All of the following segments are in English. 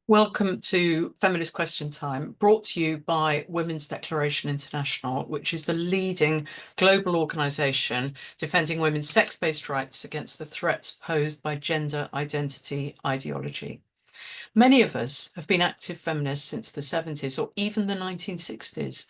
Welcome to Feminist Question Time, brought to you by Women's Declaration International, which is the leading global organisation defending women's sex-based rights against the threats posed by gender identity ideology. Many of us have been active feminists since the 70s or even the 1960s.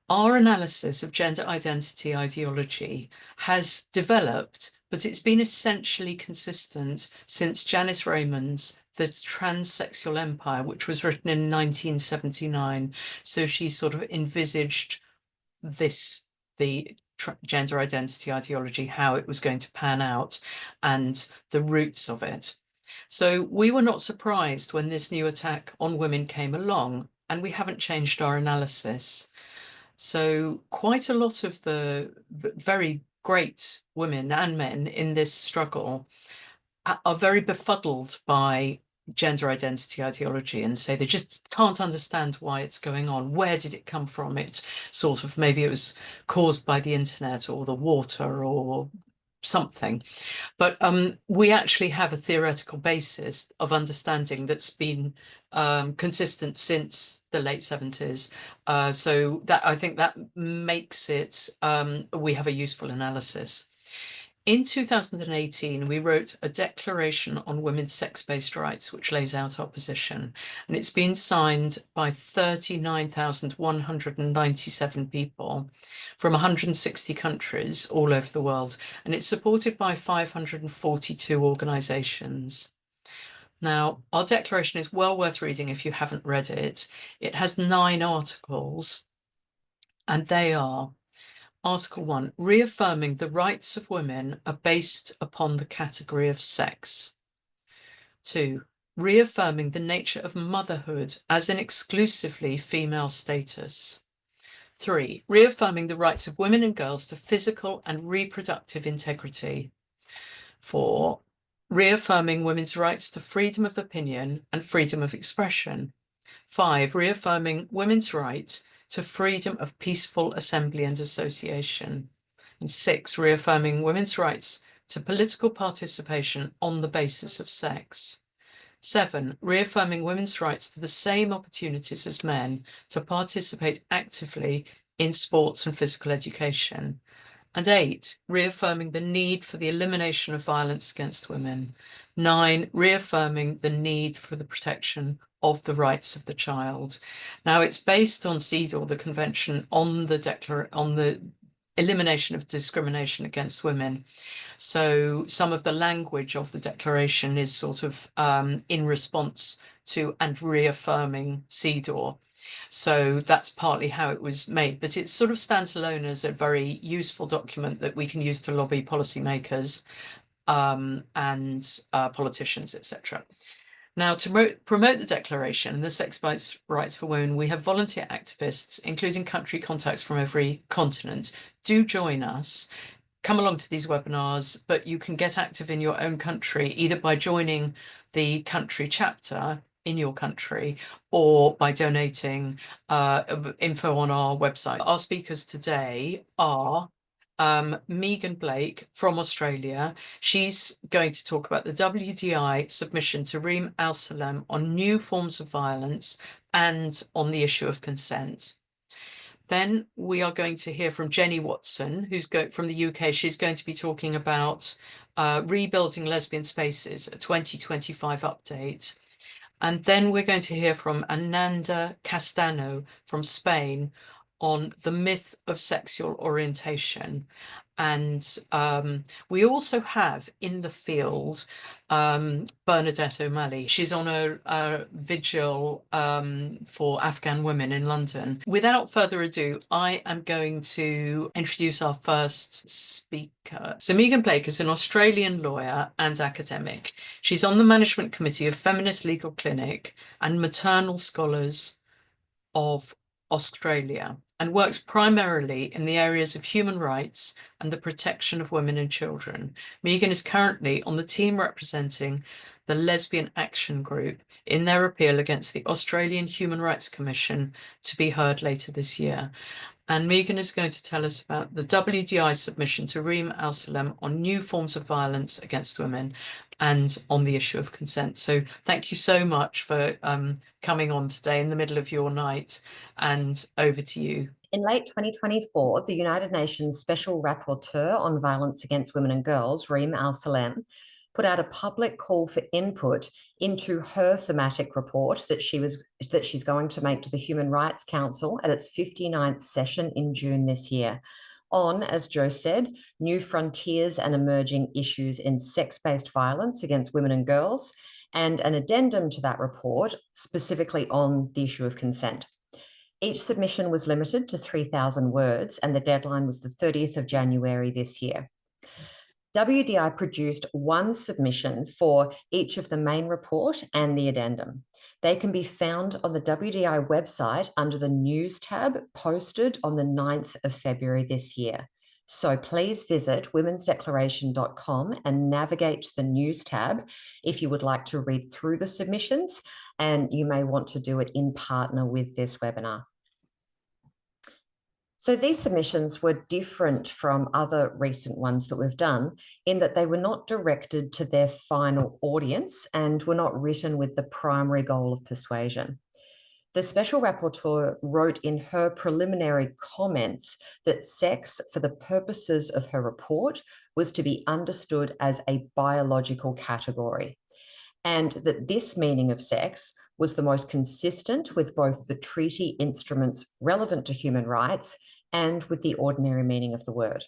Our analysis of gender identity ideology has developed, but it's been essentially consistent since Janice Raymond's The Transsexual Empire, which was written in 1979. So she sort of envisaged the gender identity ideology, how it was going to pan out and the roots of it. So we were not surprised when this new attack on women came along, and we haven't changed our analysis. So quite a lot of the very great women and men in this struggle are very befuddled by gender identity ideology and say they just can't understand why it's going on. Where did it come from? It sort of, maybe it was caused by the internet or the water or something. But we actually have a theoretical basis of understanding that's been consistent since the late 70s. So that, I think, that makes it, we have a useful analysis. In 2018, we wrote a declaration on women's sex-based rights, which lays out our position, and it's been signed by 39,197 people from 160 countries all over the world, and it's supported by 542 organisations. Now, our declaration is well worth reading if you haven't read it. It has 9 articles, and they are: Article 1, reaffirming the rights of women are based upon the category of sex. 2, reaffirming the nature of motherhood as an exclusively female status. 3, reaffirming the rights of women and girls to physical and reproductive integrity. 4, reaffirming women's rights to freedom of opinion and freedom of expression. 5, reaffirming women's right to freedom of peaceful assembly and association. And 6, reaffirming women's rights to political participation on the basis of sex. 7, reaffirming women's rights to the same opportunities as men to participate actively in sports and physical education. And 8, reaffirming the need for the elimination of violence against women. 9, reaffirming the need for the protection of the rights of the child. Now, it's based on CEDAW, the Convention on the Elimination of Discrimination Against Women. So some of the language of the declaration is sort of in response to and reaffirming CEDAW. So that's partly how it was made, but it sort of stands alone as a very useful document that we can use to lobby policymakers and politicians, etc. Now, to promote the declaration and the sex-based rights for women, we have volunteer activists, including country contacts from every continent. Do join us. Come along to these webinars, but you can get active in your own country, either by joining the country chapter in your country or by donating info on our website. Our speakers today are Megan Blake from Australia. She's going to talk about the WDI submission to Reem Alsalem on new forms of violence and on the issue of consent. Then we are going to hear from Jenny Watson, who's from the UK. She's going to be talking about rebuilding lesbian spaces, a 2025 update. And then we're going to hear from Ananda Castaño from Spain on the myth of sexual orientation. And we also have in the field Bernadette O'Malley. She's on a vigil for Afghan women in London. Without further ado, I am going to introduce our first speaker. So Megan Blake is an Australian lawyer and academic. She's on the management committee of Feminist Legal Clinic and Maternal Scholars of Australia, and works primarily in the areas of human rights and the protection of women and children. Megan is currently on the team representing the Lesbian Action Group in their appeal against the Australian Human Rights Commission to be heard later this year. And Megan is going to tell us about the WDI submission to Reem Alsalem on new forms of violence against women. and on the issue of consent. So thank you so much for coming on today in the middle of your night, and over to you. In late 2024, the United Nations Special Rapporteur on Violence Against Women and Girls, Reem Alsalem, put out a public call for input into her thematic report that she's going to make to the Human Rights Council at its 59th session in June this year on, as Jo said, new frontiers and emerging issues in sex-based violence against women and girls, and an addendum to that report specifically on the issue of consent. Each submission was limited to 3,000 words, and the deadline was the 30th of January this year. WDI produced one submission for each of the main report and the addendum. They can be found on the WDI website under the News tab, posted on the 9th of February this year. So please visit womensdeclaration.com and navigate to the News tab if you would like to read through the submissions, and you may want to do it in partner with this webinar. So these submissions were different from other recent ones that we've done in that they were not directed to their final audience and were not written with the primary goal of persuasion. The Special Rapporteur wrote in her preliminary comments that sex, for the purposes of her report, was to be understood as a biological category, and that this meaning of sex was the most consistent with both the treaty instruments relevant to human rights and with the ordinary meaning of the word.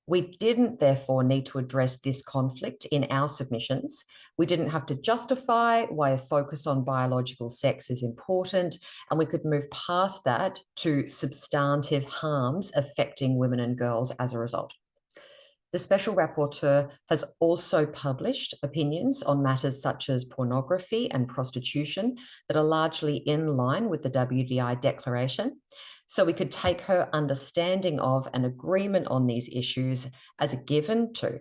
We didn't, therefore, need to address this conflict in our submissions. We didn't have to justify why a focus on biological sex is important, and we could move past that to substantive harms affecting women and girls as a result. The Special Rapporteur has also published opinions on matters such as pornography and prostitution that are largely in line with the WDI declaration. So we could take her understanding of and agreement on these issues as a given too.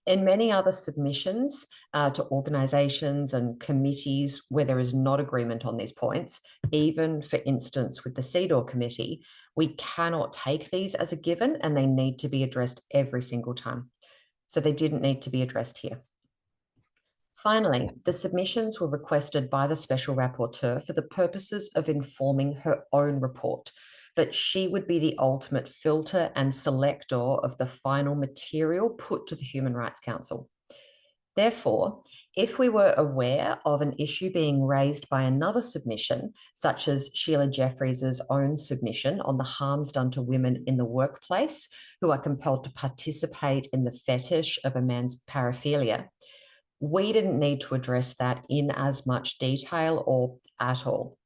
In many other submissions to organisations and committees where there is not agreement on these points, even for instance with the CEDAW committee, we cannot take these as a given and they need to be addressed every single time. So they didn't need to be addressed here. Finally, the submissions were requested by the Special Rapporteur for the purposes of informing her own report, but she would be the ultimate filter and selector of the final material put to the Human Rights Council. Therefore, if we were aware of an issue being raised by another submission, such as Sheila Jeffries' own submission on the harms done to women in the workplace who are compelled to participate in the fetish of a man's paraphilia, we didn't need to address that in as much detail or at all.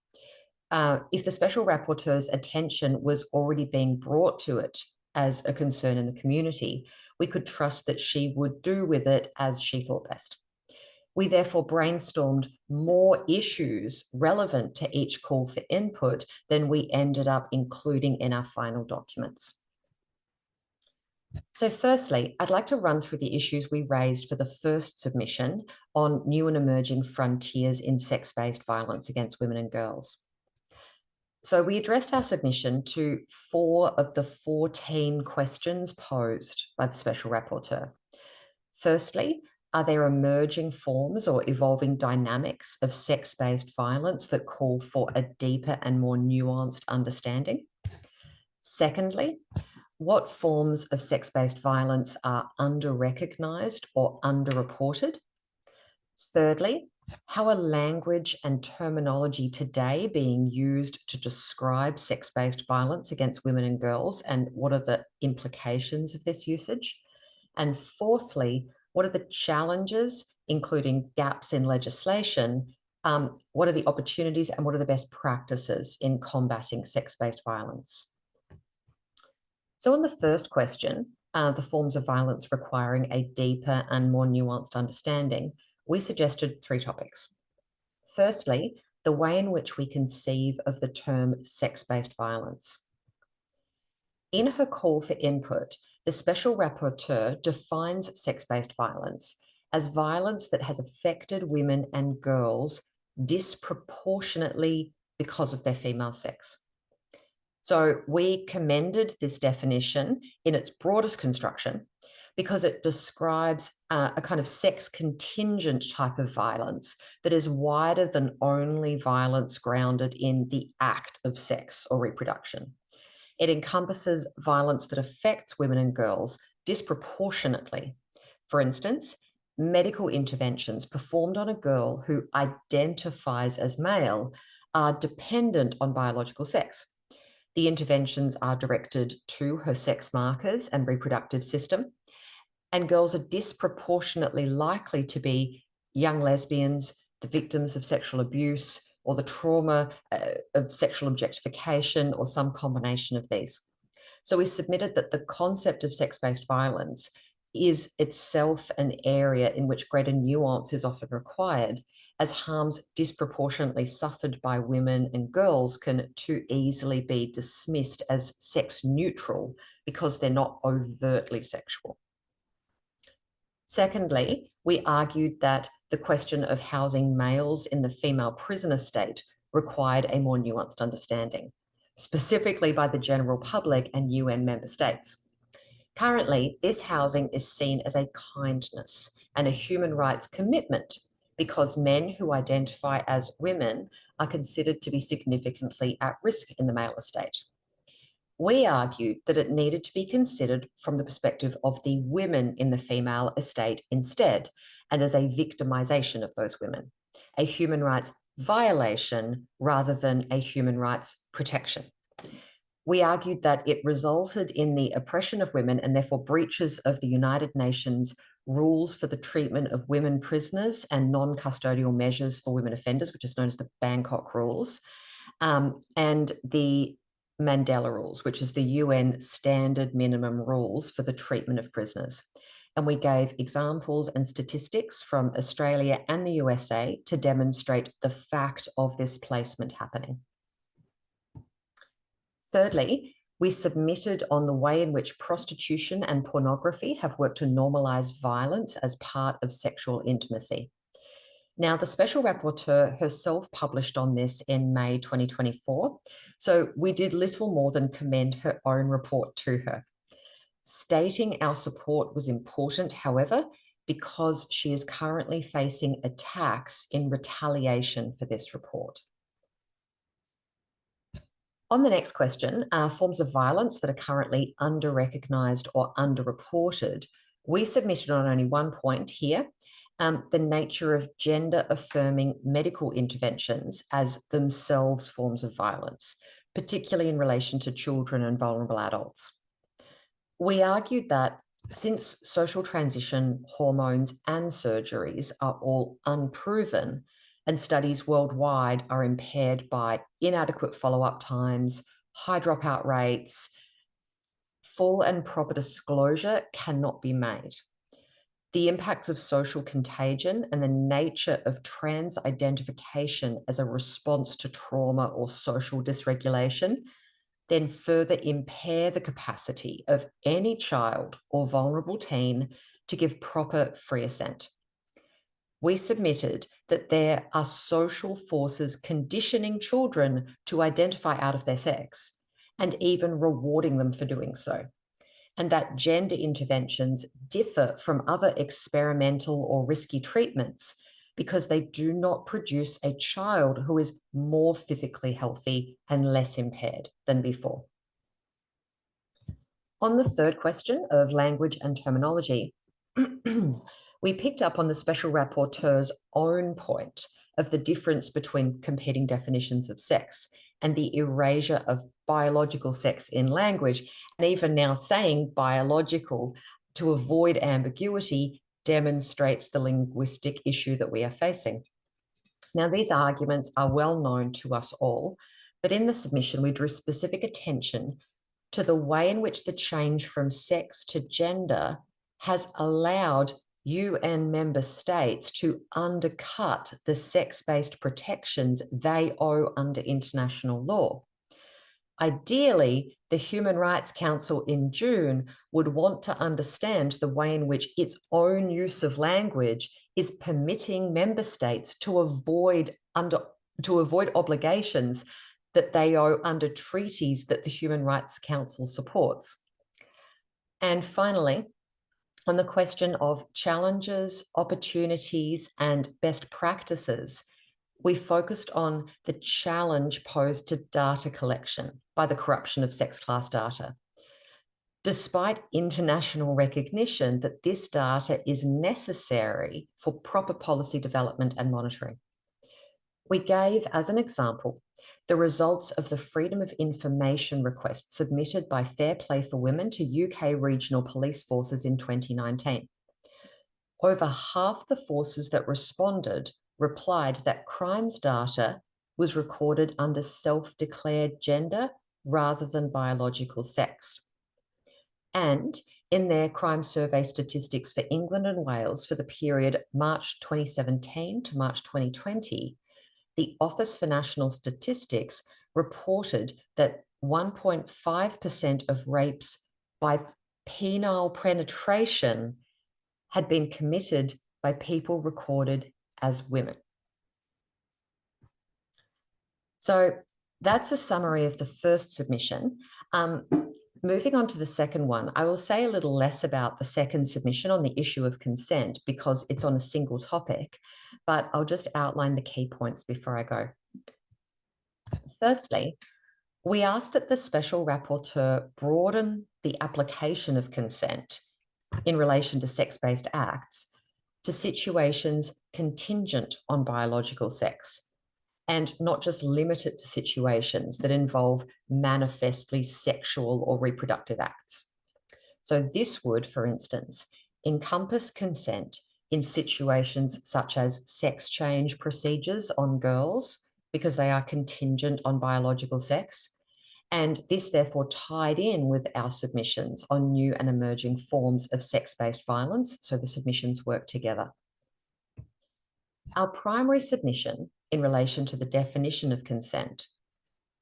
If the Special Rapporteur's attention was already being brought to it as a concern in the community, we could trust that she would do with it as she thought best. We therefore brainstormed more issues relevant to each call for input than we ended up including in our final documents. So firstly, I'd like to run through the issues we raised for the first submission on new and emerging frontiers in sex-based violence against women and girls. So we addressed our submission to 4 of the 14 questions posed by the Special Rapporteur. Firstly, are there emerging forms or evolving dynamics of sex-based violence that call for a deeper and more nuanced understanding? Secondly, what forms of sex-based violence are under-recognised or underreported? Thirdly, how are language and terminology today being used to describe sex-based violence against women and girls, and what are the implications of this usage? And fourthly, what are the challenges, including gaps in legislation? What are the opportunities and what are the best practices in combating sex-based violence? So on the first question, the forms of violence requiring a deeper and more nuanced understanding, we suggested 3 topics. Firstly, the way in which we conceive of the term sex-based violence. In her call for input, the Special Rapporteur defines sex-based violence as violence that has affected women and girls disproportionately because of their female sex. So we commended this definition in its broadest construction, because it describes a kind of sex contingent type of violence that is wider than only violence grounded in the act of sex or reproduction. It encompasses violence that affects women and girls disproportionately. For instance, medical interventions performed on a girl who identifies as male are dependent on biological sex. The interventions are directed to her sex markers and reproductive system, and girls are disproportionately likely to be young lesbians, the victims of sexual abuse, or the trauma of sexual objectification, or some combination of these. So we submitted that the concept of sex-based violence is itself an area in which greater nuance is often required, as harms disproportionately suffered by women and girls can too easily be dismissed as sex neutral because they're not overtly sexual. Secondly, we argued that the question of housing males in the female prison estate required a more nuanced understanding, specifically by the general public and UN member states. Currently, this housing is seen as a kindness and a human rights commitment because men who identify as women are considered to be significantly at risk in the male estate. We argued that it needed to be considered from the perspective of the women in the female estate instead, and as a victimization of those women, a human rights violation rather than a human rights protection. We argued that it resulted in the oppression of women and therefore breaches of the United Nations rules for the treatment of women prisoners and non-custodial measures for women offenders, which is known as the Bangkok Rules, and the Mandela Rules, which is the UN standard minimum rules for the treatment of prisoners. And we gave examples and statistics from Australia and the USA to demonstrate the fact of this placement happening. Thirdly, we submitted on the way in which prostitution and pornography have worked to normalize violence as part of sexual intimacy. Now, the Special Rapporteur herself published on this in May 2024, so we did little more than commend her own report to her. Stating our support was important, however, because she is currently facing attacks in retaliation for this report. On the next question, forms of violence that are currently under-recognised or under-reported, we submitted on only one point here, the nature of gender-affirming medical interventions as themselves forms of violence, particularly in relation to children and vulnerable adults. We argued that since social transition, hormones, and surgeries are all unproven, and studies worldwide are impaired by inadequate follow-up times, high dropout rates, full and proper disclosure cannot be made. The impacts of social contagion and the nature of trans identification as a response to trauma or social dysregulation then further impair the capacity of any child or vulnerable teen to give proper free assent. We submitted that there are social forces conditioning children to identify out of their sex and even rewarding them for doing so, and that gender interventions differ from other experimental or risky treatments because they do not produce a child who is more physically healthy and less impaired than before. On the third question of language and terminology, we picked up on the Special Rapporteur's own point of the difference between competing definitions of sex and the erasure of biological sex in language, and even now saying biological to avoid ambiguity demonstrates the linguistic issue that we are facing. Now, these arguments are well known to us all, but in the submission, we drew specific attention to the way in which the change from sex to gender has allowed UN member states to undercut the sex-based protections they owe under international law. Ideally, the Human Rights Council in June would want to understand the way in which its own use of language is permitting member states to avoid obligations that they owe under treaties that the Human Rights Council supports. And finally, On the question of challenges, opportunities, and best practices, we focused on the challenge posed to data collection by the corruption of sex class data. Despite international recognition that this data is necessary for proper policy development and monitoring. We gave, as an example, the results of the Freedom of Information request submitted by Fair Play for Women to UK regional police forces in 2019. Over half the forces that responded replied that crimes data was recorded under self-declared gender rather than biological sex. And in their crime survey statistics for England and Wales for the period March 2017 to March 2020, the Office for National Statistics reported that 1.5% of rapes by penile penetration had been committed by people recorded as women. So that's a summary of the first submission. Moving on to the second one, I will say a little less about the second submission on the issue of consent because it's on a single topic, but I'll just outline the key points before I go. Firstly, we asked that the Special Rapporteur broaden the application of consent in relation to sex-based acts to situations contingent on biological sex, and not just limit it to situations that involve manifestly sexual or reproductive acts. So this would, for instance, encompass consent in situations such as sex change procedures on girls because they are contingent on biological sex. And this therefore tied in with our submissions on new and emerging forms of sex-based violence. So the submissions work together. Our primary submission in relation to the definition of consent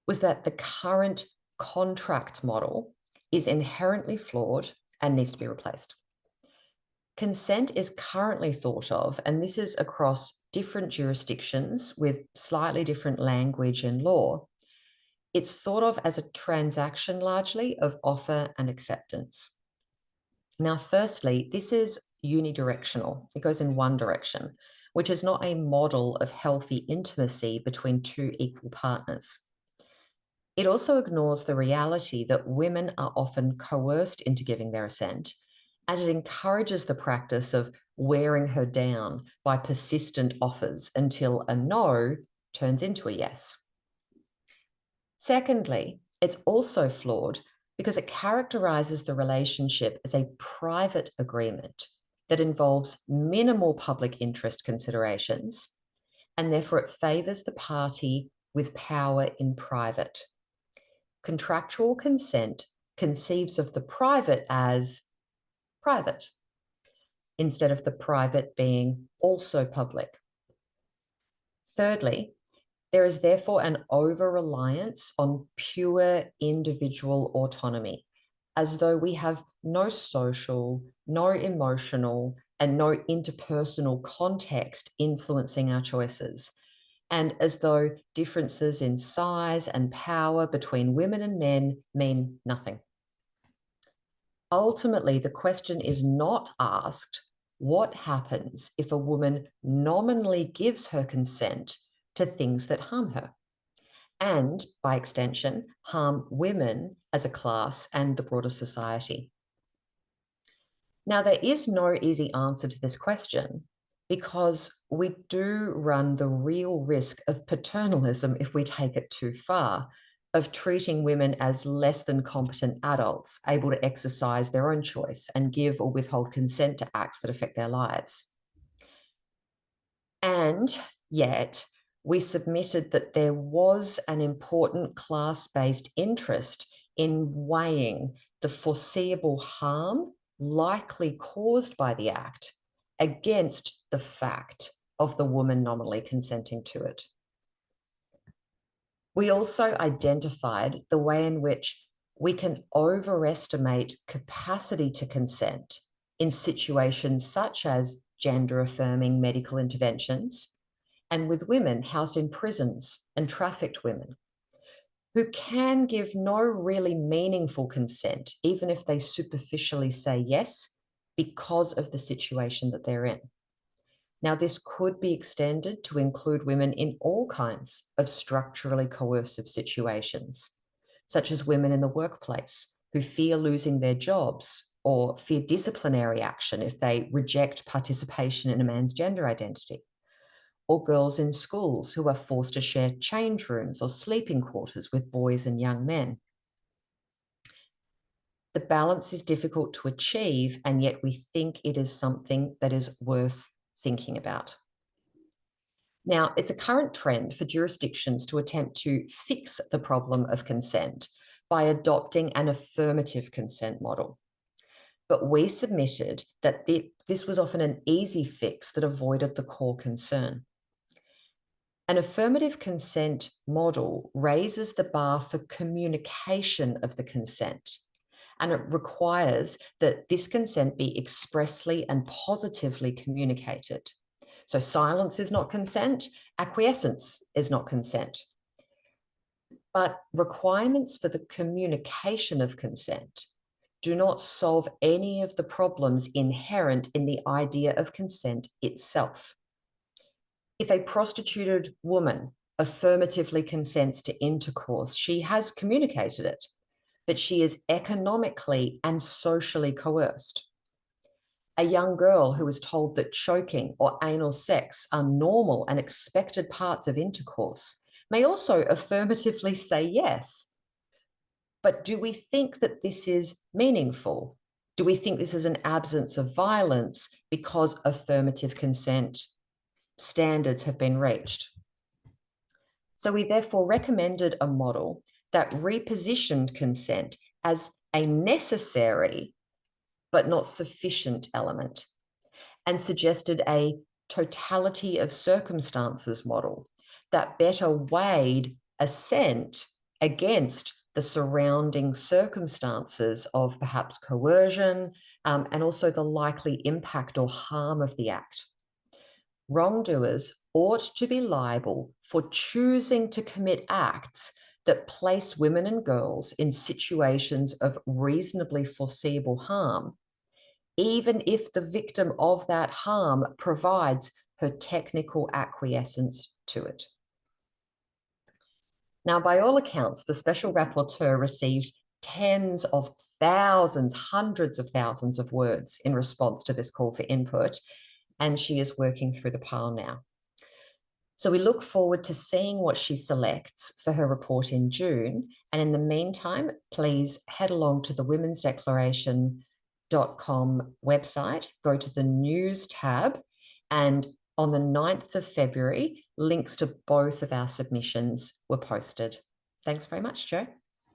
was that the current contract model is inherently flawed and needs to be replaced. Consent is currently thought of, and this is across different jurisdictions with slightly different language and law. It's thought of as a transaction largely of offer and acceptance. Now, firstly, this is unidirectional. It goes in one direction, which is not a model of healthy intimacy between two equal partners. It also ignores the reality that women are often coerced into giving their assent, and it encourages the practice of wearing her down by persistent offers until a no turns into a yes. Secondly, it's also flawed because it characterizes the relationship as a private agreement that involves minimal public interest considerations, and therefore it favors the party with power in private. Contractual consent conceives of the private as private, instead of the private being also public. Thirdly, there is therefore an over-reliance on pure individual autonomy, as though we have no social, no emotional, and no interpersonal context influencing our choices, and as though differences in size and power between women and men mean nothing. Ultimately, the question is not asked, what happens if a woman nominally gives her consent to things that harm her, and by extension, harm women as a class and the broader society? Now, there is no easy answer to this question because we do run the real risk of paternalism if we take it too far, of treating women as less than competent adults, able to exercise their own choice and give or withhold consent to acts that affect their lives. And yet, we submitted that there was an important class-based interest in weighing the foreseeable harm likely caused by the act against the fact of the woman nominally consenting to it. We also identified the way in which we can overestimate capacity to consent in situations such as gender-affirming medical interventions, and with women housed in prisons and trafficked women, who can give no really meaningful consent, even if they superficially say yes, because of the situation that they're in. Now, this could be extended to include women in all kinds of structurally coercive situations, such as women in the workplace who fear losing their jobs or fear disciplinary action if they reject participation in a man's gender identity, or girls in schools who are forced to share change rooms or sleeping quarters with boys and young men. The balance is difficult to achieve, and yet we think it is something that is worth thinking about. Now, it's a current trend for jurisdictions to attempt to fix the problem of consent by adopting an affirmative consent model. But we submitted that this was often an easy fix that avoided the core concern. An affirmative consent model raises the bar for communication of the consent, and it requires that this consent be expressly and positively communicated. So silence is not consent, acquiescence is not consent. But requirements for the communication of consent do not solve any of the problems inherent in the idea of consent itself. If a prostituted woman affirmatively consents to intercourse, she has communicated it, but she is economically and socially coerced. A young girl who is told that choking or anal sex are normal and expected parts of intercourse may also affirmatively say yes. But do we think that this is meaningful? Do we think this is an absence of violence because affirmative consent standards have been reached? So we therefore recommended a model that repositioned consent as a necessary but not sufficient element, and suggested a totality of circumstances model that better weighed assent against the surrounding circumstances of perhaps coercion, and also the likely impact or harm of the act. Wrongdoers ought to be liable for choosing to commit acts that place women and girls in situations of reasonably foreseeable harm, even if the victim of that harm provides her technical acquiescence to it. Now, by all accounts, the Special Rapporteur received tens of thousands, hundreds of thousands of words in response to this call for input, and she is working through the pile now. So we look forward to seeing what she selects for her report in June. And in the meantime, please head along to the womensdeclaration.com website, go to the news tab, and on the 9th of February, links to both of our submissions were posted. Thanks very much, Jo.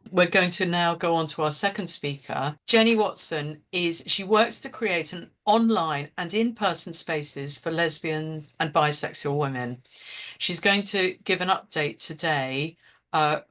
We're going to now go on to our second speaker. Jenny Watson she works to create an online and in-person spaces for lesbian and bisexual women. She's going to give an update today, a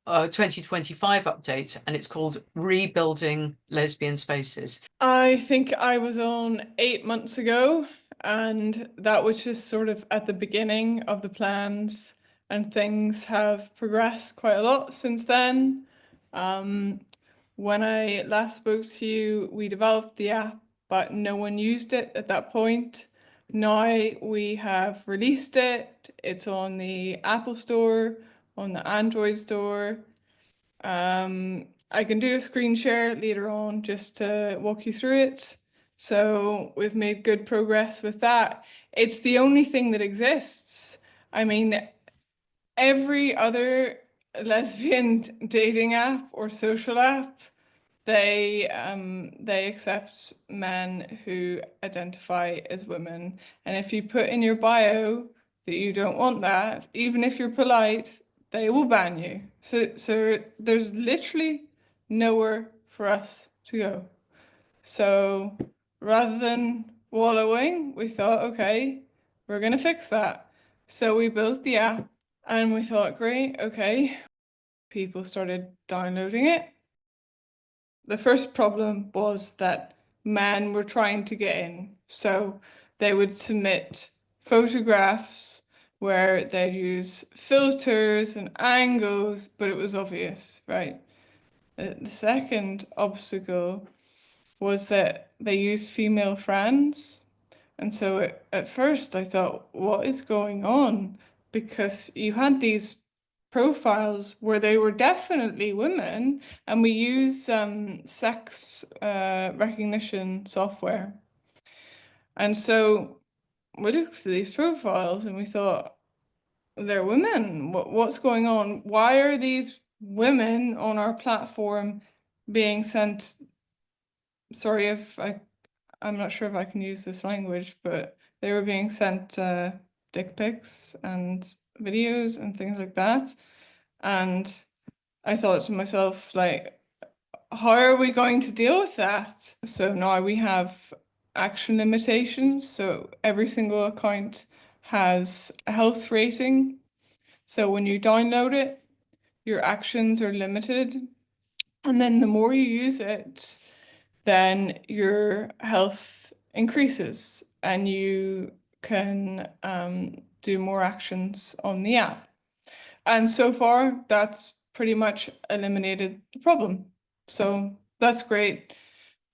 2025 update, and it's called Rebuilding Lesbian Spaces. I think I was on 8 months ago, and that was just sort of at the beginning of the plans, and things have progressed quite a lot since then. When I last spoke to you, we developed the app, but no one used it at that point. Now we have released it. It's on the Apple Store, on the Android Store. I can do a screen share later on just to walk you through it. So we've made good progress with that. It's the only thing that exists. I mean, every other lesbian dating app or social app, they accept men who identify as women. And if you put in your bio that you don't want that, even if you're polite, they will ban you. So there's literally nowhere for us to go. So rather than wallowing, we thought, okay, we're gonna fix that. So we built the app and we thought, great, okay. People started downloading it. The first problem was that men were trying to get in. So they would submit photographs where they'd use filters and angles, but it was obvious, right? The second obstacle was that they used female friends. And so at first I thought, what is going on? Because you had these profiles where they were definitely women, and we use sex recognition software. And so we looked at these profiles and we thought, they're women. What's going on? Why are these women on our platform being sent? Sorry if I'm not sure if I can use this language, but they were being sent dick pics and videos and things like that. And I thought to myself, like, how are we going to deal with that? So now we have action limitations. So every single account has a health rating. So when you download it, your actions are limited. And then the more you use it, then your health increases and you can do more actions on the app. And so far, that's pretty much eliminated the problem. So that's great.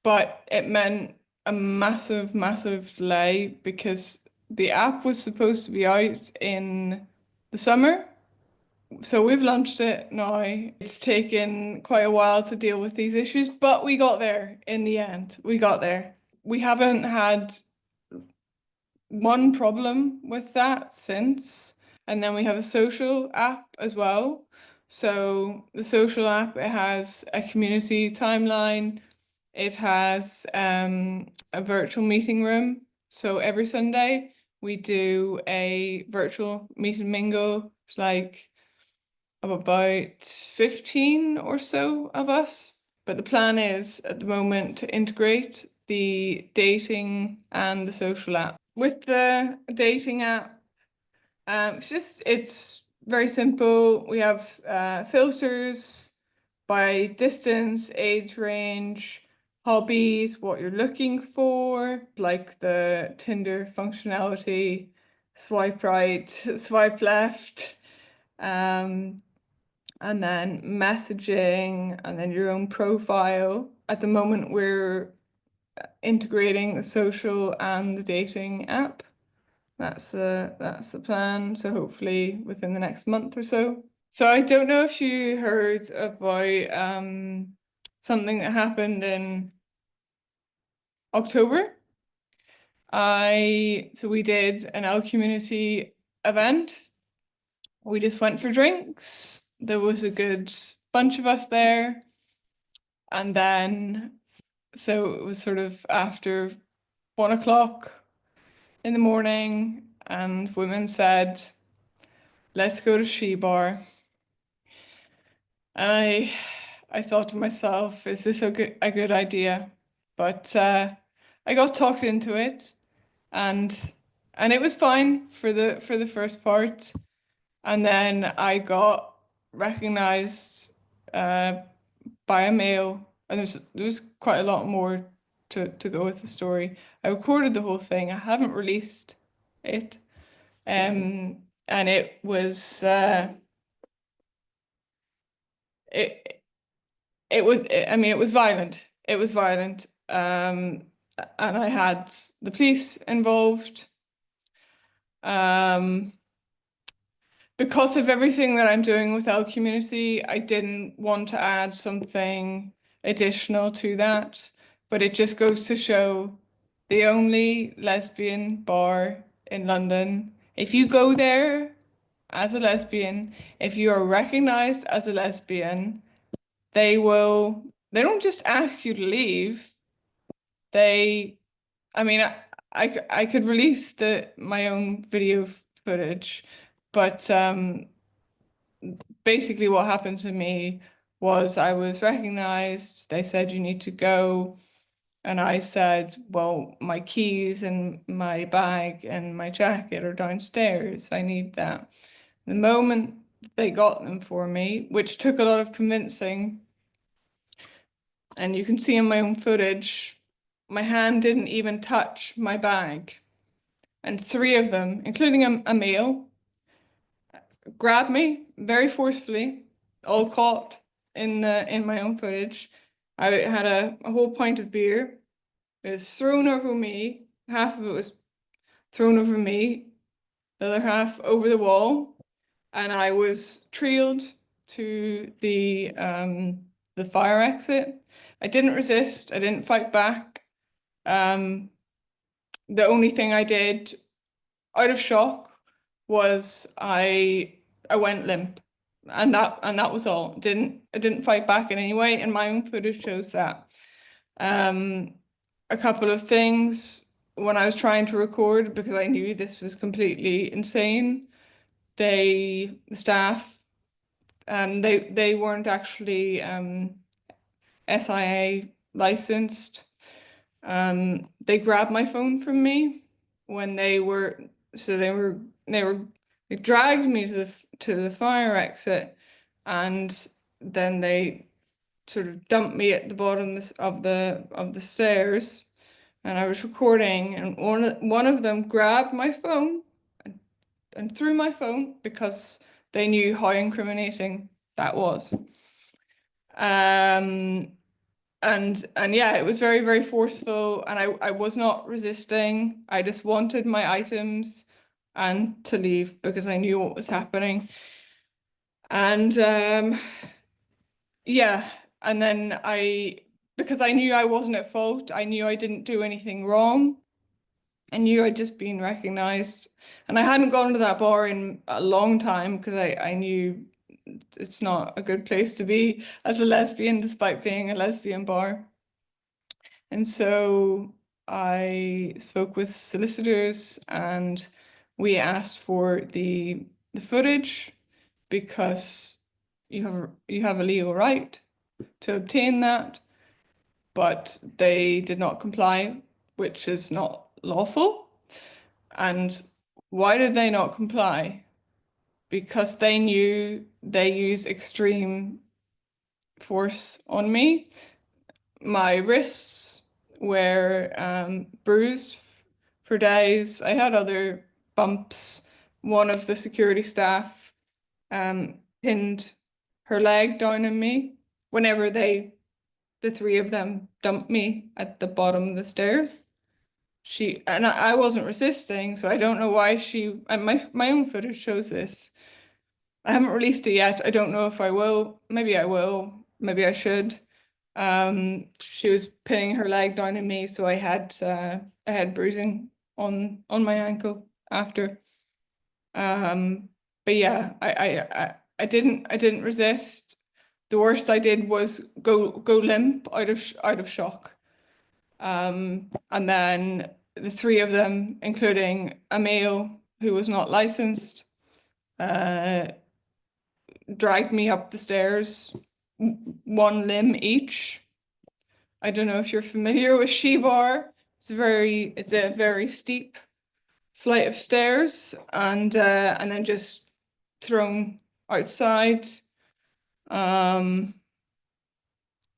But it meant a massive, massive delay because the app was supposed to be out in the summer. So we've launched it now. It's taken quite a while to deal with these issues, but we got there in the end. We got there. We haven't had one problem with that since. And then we have a social app as well. So the social app, it has a community timeline. It has a virtual meeting room. So every Sunday we do a virtual meet and mingle. It's like of about 15 or so of us. But the plan is at the moment to integrate the dating and the social app. With the dating app, it's very simple. We have filters by distance, age range, hobbies, what you're looking for, like the Tinder functionality, swipe right, swipe left. And then messaging, and then your own profile. At the moment, we're integrating the social and the dating app. That's the plan. So hopefully within the next month or so. So I don't know if you heard about something that happened in October. So we did an L community event. We just went for drinks. There was a good bunch of us there. And then, so it was sort of after 1 o'clock in the morning, and women said, let's go to She Bar. And I thought to myself, is this a good idea? But I got talked into it, and it was fine for the first part. And then I got recognized by a male, and there was quite a lot more to go with the story. I recorded the whole thing. I haven't released it, and it was I mean, it was violent. It was violent, and I had the police involved. Because of everything that I'm doing with L community, I didn't want to add something additional to that, but it just goes to show the only lesbian bar in London. If you go there as a lesbian, if you are recognized as a lesbian, they don't just ask you to leave. I mean, I could release my own video footage, but basically what happened to me was I was recognized. They said you need to go, and I said, well, my keys and my bag and my jacket are downstairs. I need that. The moment they got them for me, which took a lot of convincing, and you can see in my own footage, my hand didn't even touch my bag. And three of them, including a male, grabbed me very forcefully, all caught in my own footage, I had a whole pint of beer. It was thrown over me. Half of it was thrown over me, the other half over the wall, and I was trailed to the fire exit. I didn't resist. I didn't fight back. The only thing I did out of shock was I went limp, and that was all. I didn't fight back in any way, and my own footage shows that. A couple of things when I was trying to record, because I knew this was completely insane. The staff, they weren't actually SIA licensed. They grabbed my phone from me when they dragged me to the fire exit, and then they sort of dumped me at the bottom of the stairs, and I was recording, and one of them grabbed my phone and threw my phone because they knew how incriminating that was. And yeah, it was very, very forceful, and I was not resisting. I just wanted my items and to leave because I knew what was happening. And yeah, and then because I knew I wasn't at fault, I knew I didn't do anything wrong. I knew I'd just been recognized, and I hadn't gone to that bar in a long time because I knew it's not a good place to be as a lesbian, despite being a lesbian bar. And so I spoke with solicitors, and we asked for the footage because you have a legal right to obtain that, but they did not comply, which is not lawful. And why did they not comply? Because they knew they used extreme force on me. My wrists were bruised for days. I had other bumps. One of the security staff pinned her leg down on me whenever the three of them dumped me at the bottom of the stairs. I wasn't resisting, so I don't know why my own footage shows this. I haven't released it yet. I don't know if I will. Maybe I will. Maybe I should. She was pinning her leg down on me, so I had bruising on my ankle after. But yeah, I didn't resist. The worst I did was go limp out of shock. And then the three of them, including a male who was not licensed, dragged me up the stairs, one limb each. I don't know if you're familiar with She-Bar. It's a very steep flight of stairs, and then just thrown outside.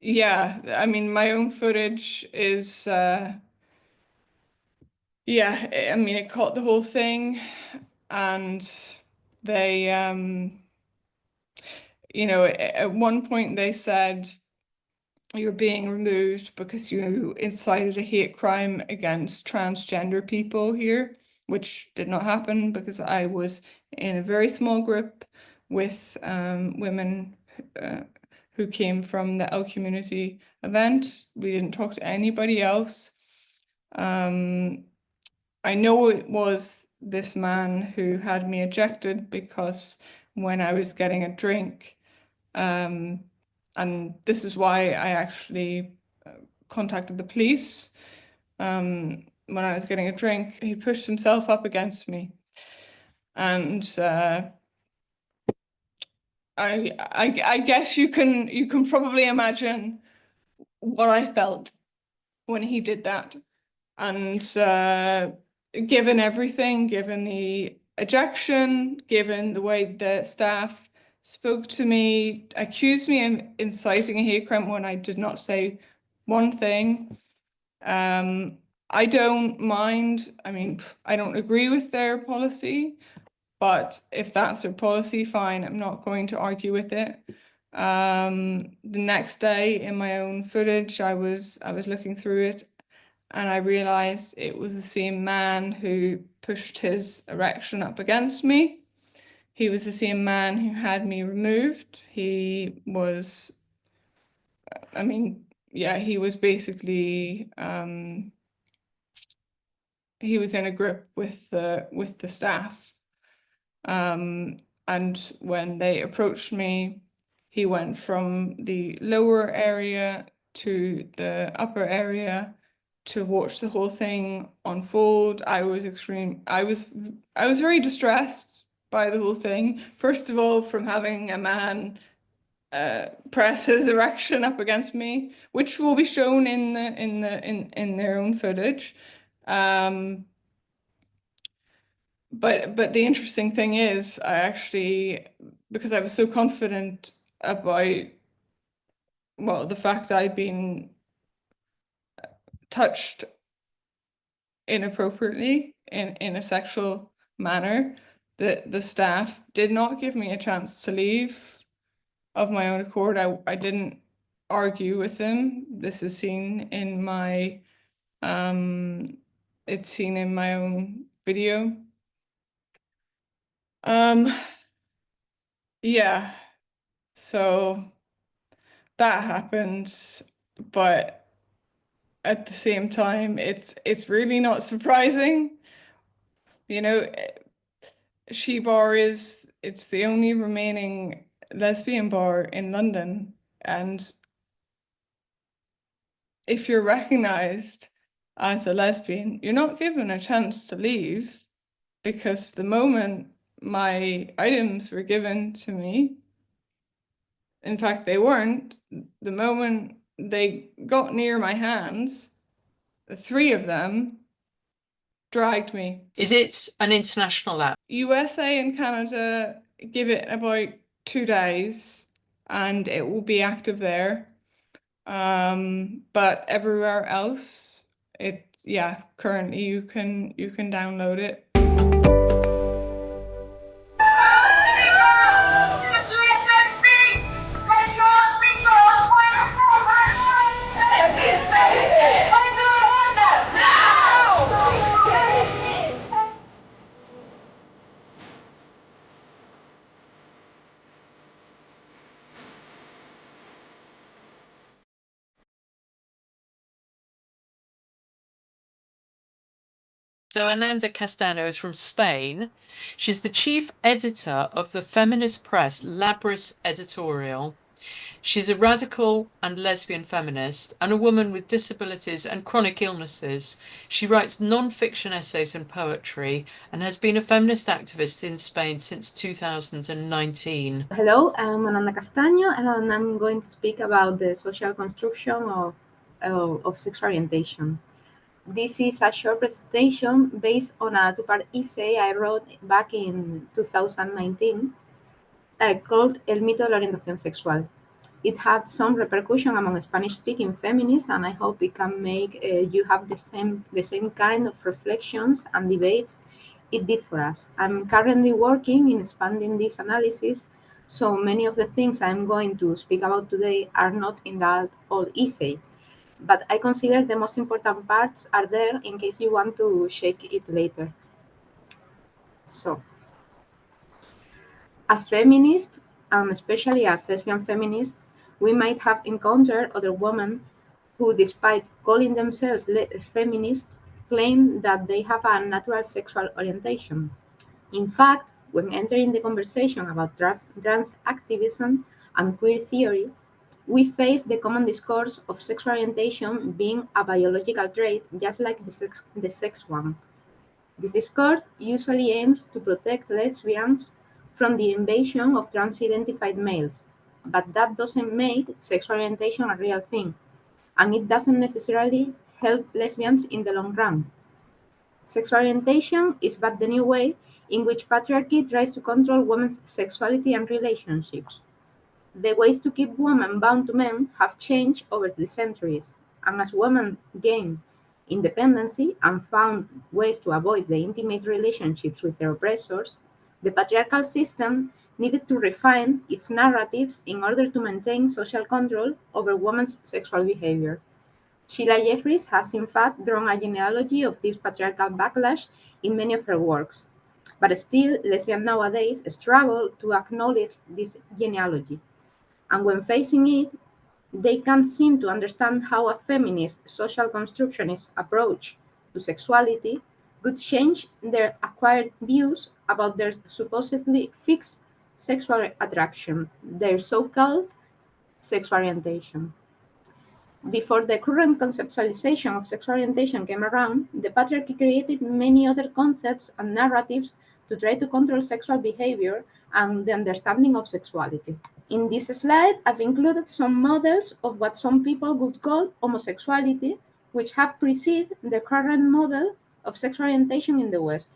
Yeah, I mean, my own footage is yeah, I mean, it caught the whole thing, and they you know, at one point they said you're being removed because you incited a hate crime against transgender people here, which did not happen because I was in a very small group with women who came from the L community event. We didn't talk to anybody else. I know it was this man who had me ejected because when I was getting a drink, and this is why I actually contacted the police. When I was getting a drink, he pushed himself up against me, and I guess you can probably imagine what I felt when he did that. And given everything, given the ejection, given the way the staff spoke to me, accused me of inciting a hate crime when I did not say one thing. I don't mind. I mean, I don't agree with their policy, but if that's their policy, fine. I'm not going to argue with it. The next day in my own footage, I was looking through it, and I realized it was the same man who pushed his erection up against me. He was the same man who had me removed. He was, I mean, yeah, he was basically he was in a grip with the staff. And when they approached me, he went from the lower area to the upper area to watch the whole thing unfold. I was very distressed by the whole thing. First of all, from having a man press his erection up against me, which will be shown in their own footage. But the interesting thing is, I actually, because I was so confident about, well, the fact I'd been touched inappropriately in a sexual manner, that the staff did not give me a chance to leave of my own accord. I didn't argue with them. This is seen in my it's seen in my own video. Yeah, so that happened, but at the same time, it's really not surprising. You know, She Bar it's the only remaining lesbian bar in London, and if you're recognized as a lesbian, you're not given a chance to leave, because the moment my items were given to me, in fact, they weren't, the moment they got near my hands, the three of them dragged me. Is it an international app? USA and Canada give it about 2 days and it will be active there. But everywhere else, currently you can download it. So Ananda Castaño is from Spain. She's the chief editor of the feminist press Labrys Editorial. She's a radical and lesbian feminist and a woman with disabilities and chronic illnesses. She writes non-fiction essays and poetry and has been a feminist activist in Spain since 2019. Hello, I'm Ananda Castaño, and I'm going to speak about the social construction of sexual orientation. This is a short presentation based on a two-part essay I wrote back in 2019 called El mito de la orientación sexual. It had some repercussion among Spanish-speaking feminists, and I hope it can make you have the same kind of reflections and debates it did for us. I'm currently working in expanding this analysis, so many of the things I'm going to speak about today are not in that old essay, but I consider the most important parts are there in case you want to check it later. So, as feminists, and especially as lesbian feminists, we might have encountered other women who, despite calling themselves feminists, claim that they have a natural sexual orientation. In fact, when entering the conversation about trans activism and queer theory, we face the common discourse of sexual orientation being a biological trait, just like the sex one. This discourse usually aims to protect lesbians from the invasion of trans-identified males, but that doesn't make sexual orientation a real thing, and it doesn't necessarily help lesbians in the long run. Sexual orientation is but the new way in which patriarchy tries to control women's sexuality and relationships. The ways to keep women bound to men have changed over the centuries, and as women gain independency and found ways to avoid the intimate relationships with their oppressors, the patriarchal system needed to refine its narratives in order to maintain social control over women's sexual behavior. Sheila Jeffries has in fact drawn a genealogy of this patriarchal backlash in many of her works, but still lesbians nowadays struggle to acknowledge this genealogy, and when facing it, they can't seem to understand how a feminist social constructionist approach to sexuality could change their acquired views about their supposedly fixed sexual attraction, their so-called sexual orientation. Before the current conceptualization of sexual orientation came around, the patriarchy created many other concepts and narratives to try to control sexual behavior and the understanding of sexuality. In this slide, I've included some models of what some people would call homosexuality, which have preceded the current model of sexual orientation in the West.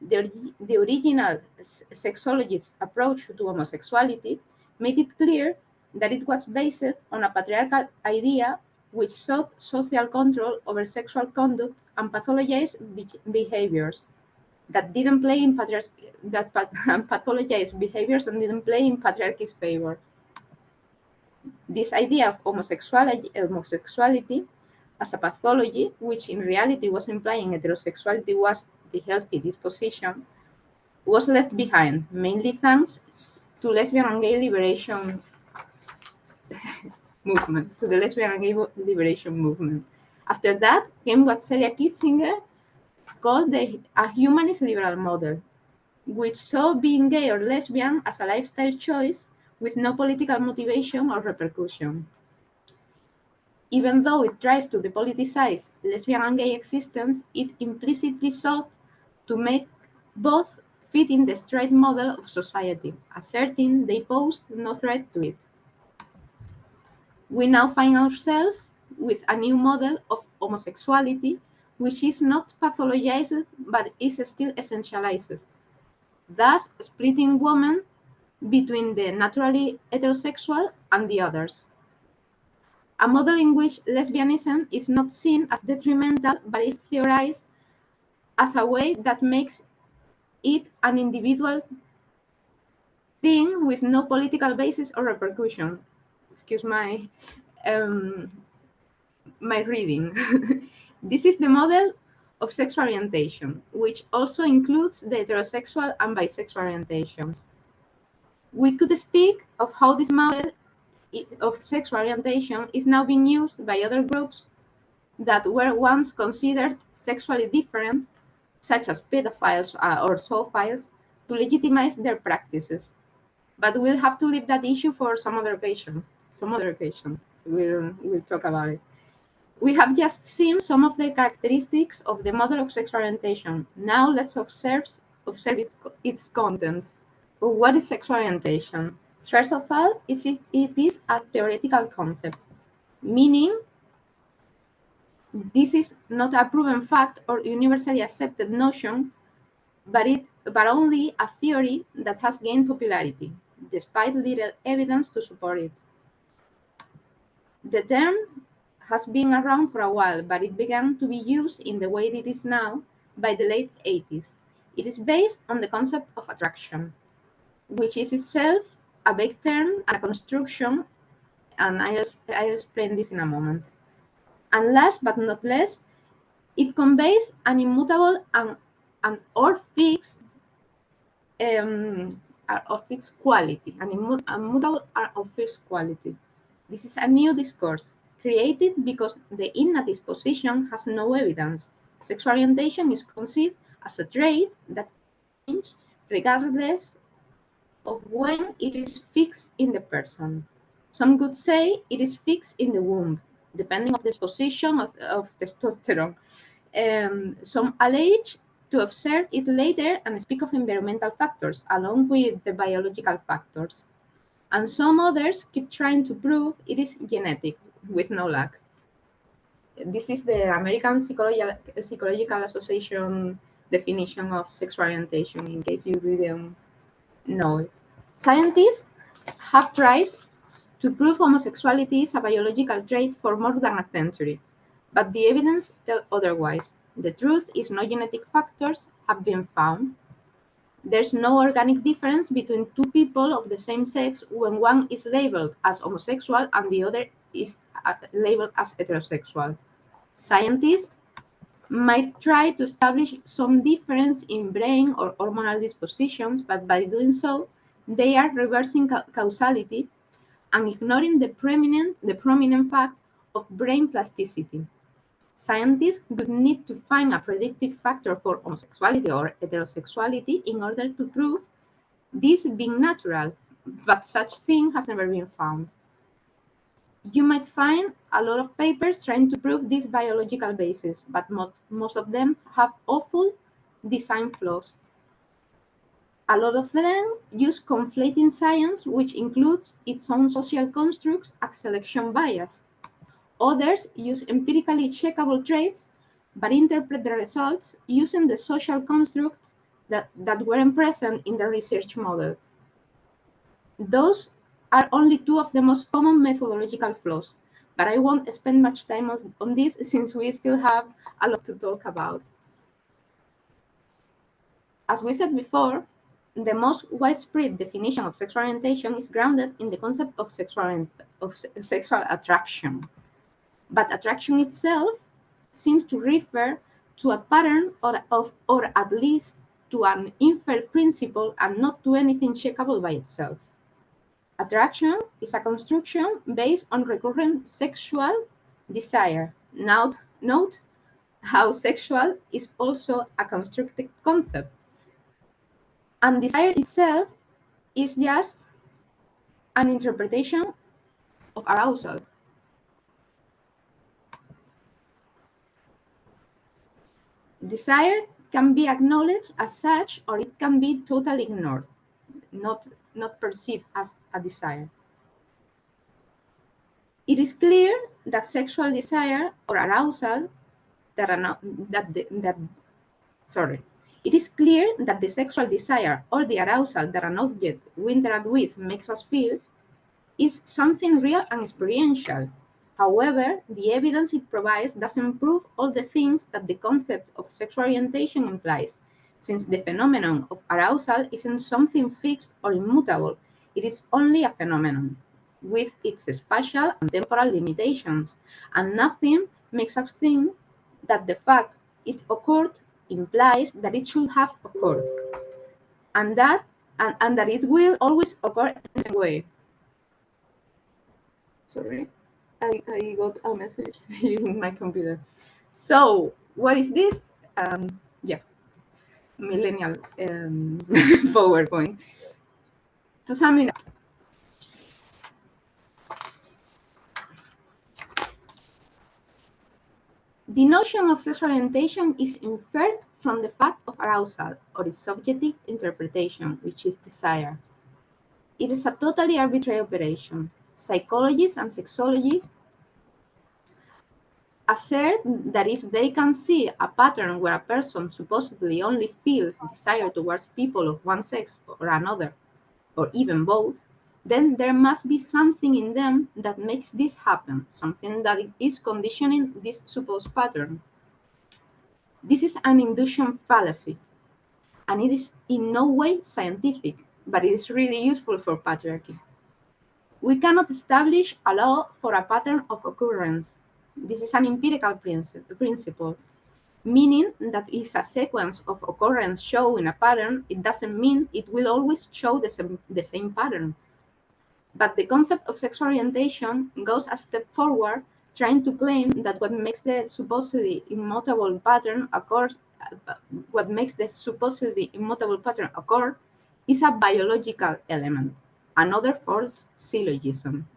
The original sexologist's approach to homosexuality made it clear that it was based on a patriarchal idea which sought social control over sexual conduct and pathologized behaviors that didn't play in pathologized behaviors that didn't play in patriarchy's favor. This idea of homosexuality as a pathology, which in reality was implying heterosexuality was the healthy disposition, was left behind, mainly thanks to lesbian and gay liberation movement, After that came what Celia Kissinger called a humanist liberal model, which saw being gay or lesbian as a lifestyle choice with no political motivation or repercussion. Even though it tries to depoliticize lesbian and gay existence, it implicitly sought to make both fit in the straight model of society, asserting they posed no threat to it. We now find ourselves with a new model of homosexuality, which is not pathologized but is still essentialized, thus splitting women between the naturally heterosexual and the others. A model in which lesbianism is not seen as detrimental but is theorized as a way that makes it an individual thing with no political basis or repercussion. Excuse my reading. This is the model of sexual orientation, which also includes the heterosexual and bisexual orientations. We could speak of how this model of sexual orientation is now being used by other groups that were once considered sexually different, such as pedophiles or zoophiles, to legitimize their practices. But we'll have to leave that issue for some other occasion. We'll talk about it. We have just seen some of the characteristics of the model of sexual orientation. Now let's observe its contents. What is sexual orientation? First of all, it is a theoretical concept, meaning this is not a proven fact or universally accepted notion, but only a theory that has gained popularity, despite little evidence to support it. The term has been around for a while, but it began to be used in the way it is now by the late 80s. It is based on the concept of attraction, which is itself a vague term and a construction, and I'll explain this in a moment. And last but not least, it conveys an immutable and or fixed quality, an immutable or fixed quality. This is a new discourse created because the innate disposition has no evidence. Sexual orientation is conceived as a trait that changes regardless of when it is fixed in the person. Some could say it is fixed in the womb, depending on the disposition of testosterone. Some allege to observe it later and speak of environmental factors, along with the biological factors. And some others keep trying to prove it is genetic, with no luck. This is the American Psychological Association definition of sexual orientation, in case you didn't know it. Scientists have tried to prove homosexuality is a biological trait for more than a century, but the evidence tells otherwise. The truth is no genetic factors have been found. There's no organic difference between two people of the same sex when one is labeled as homosexual and the other is labeled as heterosexual. Scientists might try to establish some difference in brain or hormonal dispositions, but by doing so, they are reversing causality and ignoring the prominent fact of brain plasticity. Scientists would need to find a predictive factor for homosexuality or heterosexuality in order to prove this being natural, but such thing has never been found. You might find a lot of papers trying to prove this biological basis, but most of them have awful design flaws. A lot of them use conflating science, which includes its own social constructs and selection bias. Others use empirically checkable traits, but interpret the results using the social constructs that weren't present in the research model. Those are only two of the most common methodological flaws, but I won't spend much time on this since we still have a lot to talk about. As we said before, the most widespread definition of sexual orientation is grounded in the concept of sexual attraction. But attraction itself seems to refer to a pattern or at least to an inferred principle and not to anything checkable by itself. Attraction is a construction based on recurrent sexual desire. Note how sexual is also a constructed concept. And desire itself is just an interpretation of arousal. Desire can be acknowledged as such, or it can be totally ignored, not perceived as a desire. It is clear that sexual desire or arousal It is clear that the sexual desire or the arousal that an object we interact with makes us feel is something real and experiential. However, the evidence it provides doesn't prove all the things that the concept of sexual orientation implies, since the phenomenon of arousal isn't something fixed or immutable. It is only a phenomenon, with its spatial and temporal limitations, and nothing makes us think that the fact it occurred implies that it should have occurred, and that it will always occur in the same way. Sorry, I got a message in my computer. So, what is this? Millennial PowerPoint. To sum it up, the notion of sexual orientation is inferred from the fact of arousal, or its subjective interpretation, which is desire. It is a totally arbitrary operation. Psychologists and sexologists assert that if they can see a pattern where a person supposedly only feels desire towards people of one sex or another, or even both, then there must be something in them that makes this happen, something that is conditioning this supposed pattern. This is an induction fallacy, and it is in no way scientific, but it is really useful for patriarchy. We cannot establish a law for a pattern of occurrence. This is an empirical principle, meaning that if a sequence of occurrence showing a pattern, it doesn't mean it will always show the same pattern. But the concept of sexual orientation goes a step forward, trying to claim that what makes the supposedly immutable pattern occur is a biological element, another false syllogism.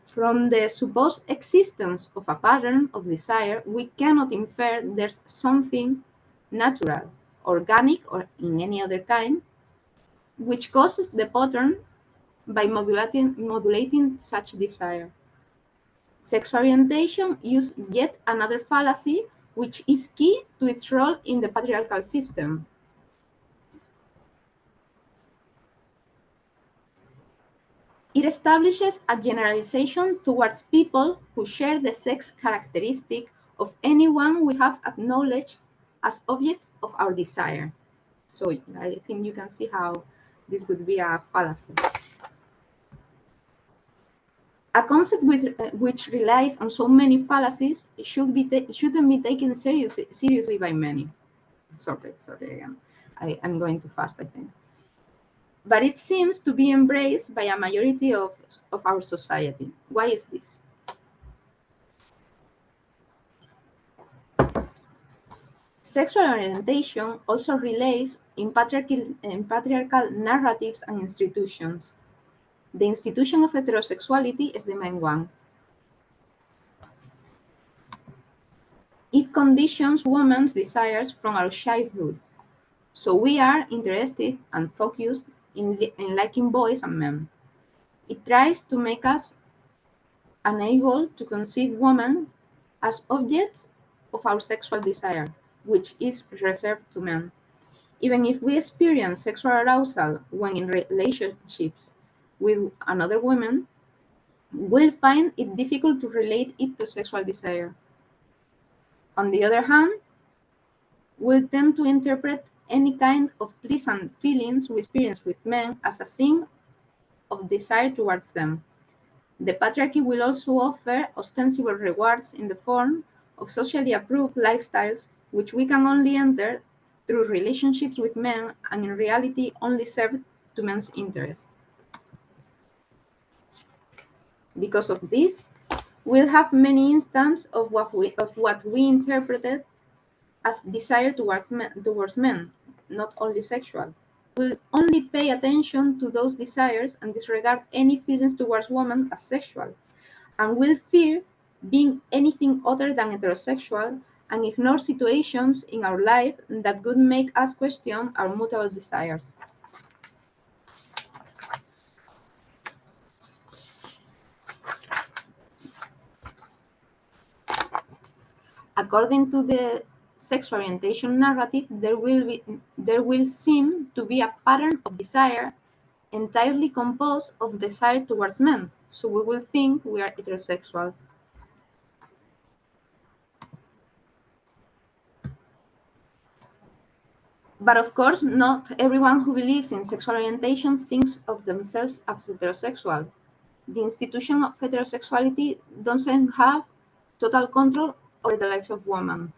From the supposed existence of a pattern of desire, we cannot infer there's something natural, organic, or in any other kind, which causes the pattern by modulating such desire. Sexual orientation uses yet another fallacy, which is key to its role in the patriarchal system. It establishes a generalization towards people who share the sex characteristic of anyone we have acknowledged as object of our desire. So I think you can see how this would be a fallacy. A concept which relies on so many fallacies shouldn't be taken seriously by many. Sorry again. I'm going too fast, I think. But it seems to be embraced by a majority of our society. Why is this? Sexual orientation also relays in patriarchal narratives and institutions. The institution of heterosexuality is the main one. It conditions women's desires from our childhood. So we are interested and focused in liking boys and men. It tries to make us unable to conceive women as objects of our sexual desire, which is reserved to men. Even if we experience sexual arousal when in relationships with another woman, we'll find it difficult to relate it to sexual desire. On the other hand, we'll tend to interpret any kind of pleasant feelings we experience with men as a sign of desire towards them. The patriarchy will also offer ostensible rewards in the form of socially approved lifestyles, which we can only enter through relationships with men and in reality only serve to men's interests. Because of this, we'll have many instances of what we interpreted as desire towards men, not only sexual. We'll only pay attention to those desires and disregard any feelings towards women as sexual, and will fear being anything other than heterosexual and ignore situations in our life that could make us question our mutable desires. According to the sex orientation narrative, there will seem to be a pattern of desire entirely composed of desire towards men, so we will think we are heterosexual. But of course, not everyone who believes in sexual orientation thinks of themselves as heterosexual. The institution of heterosexuality doesn't have total control over the lives of women.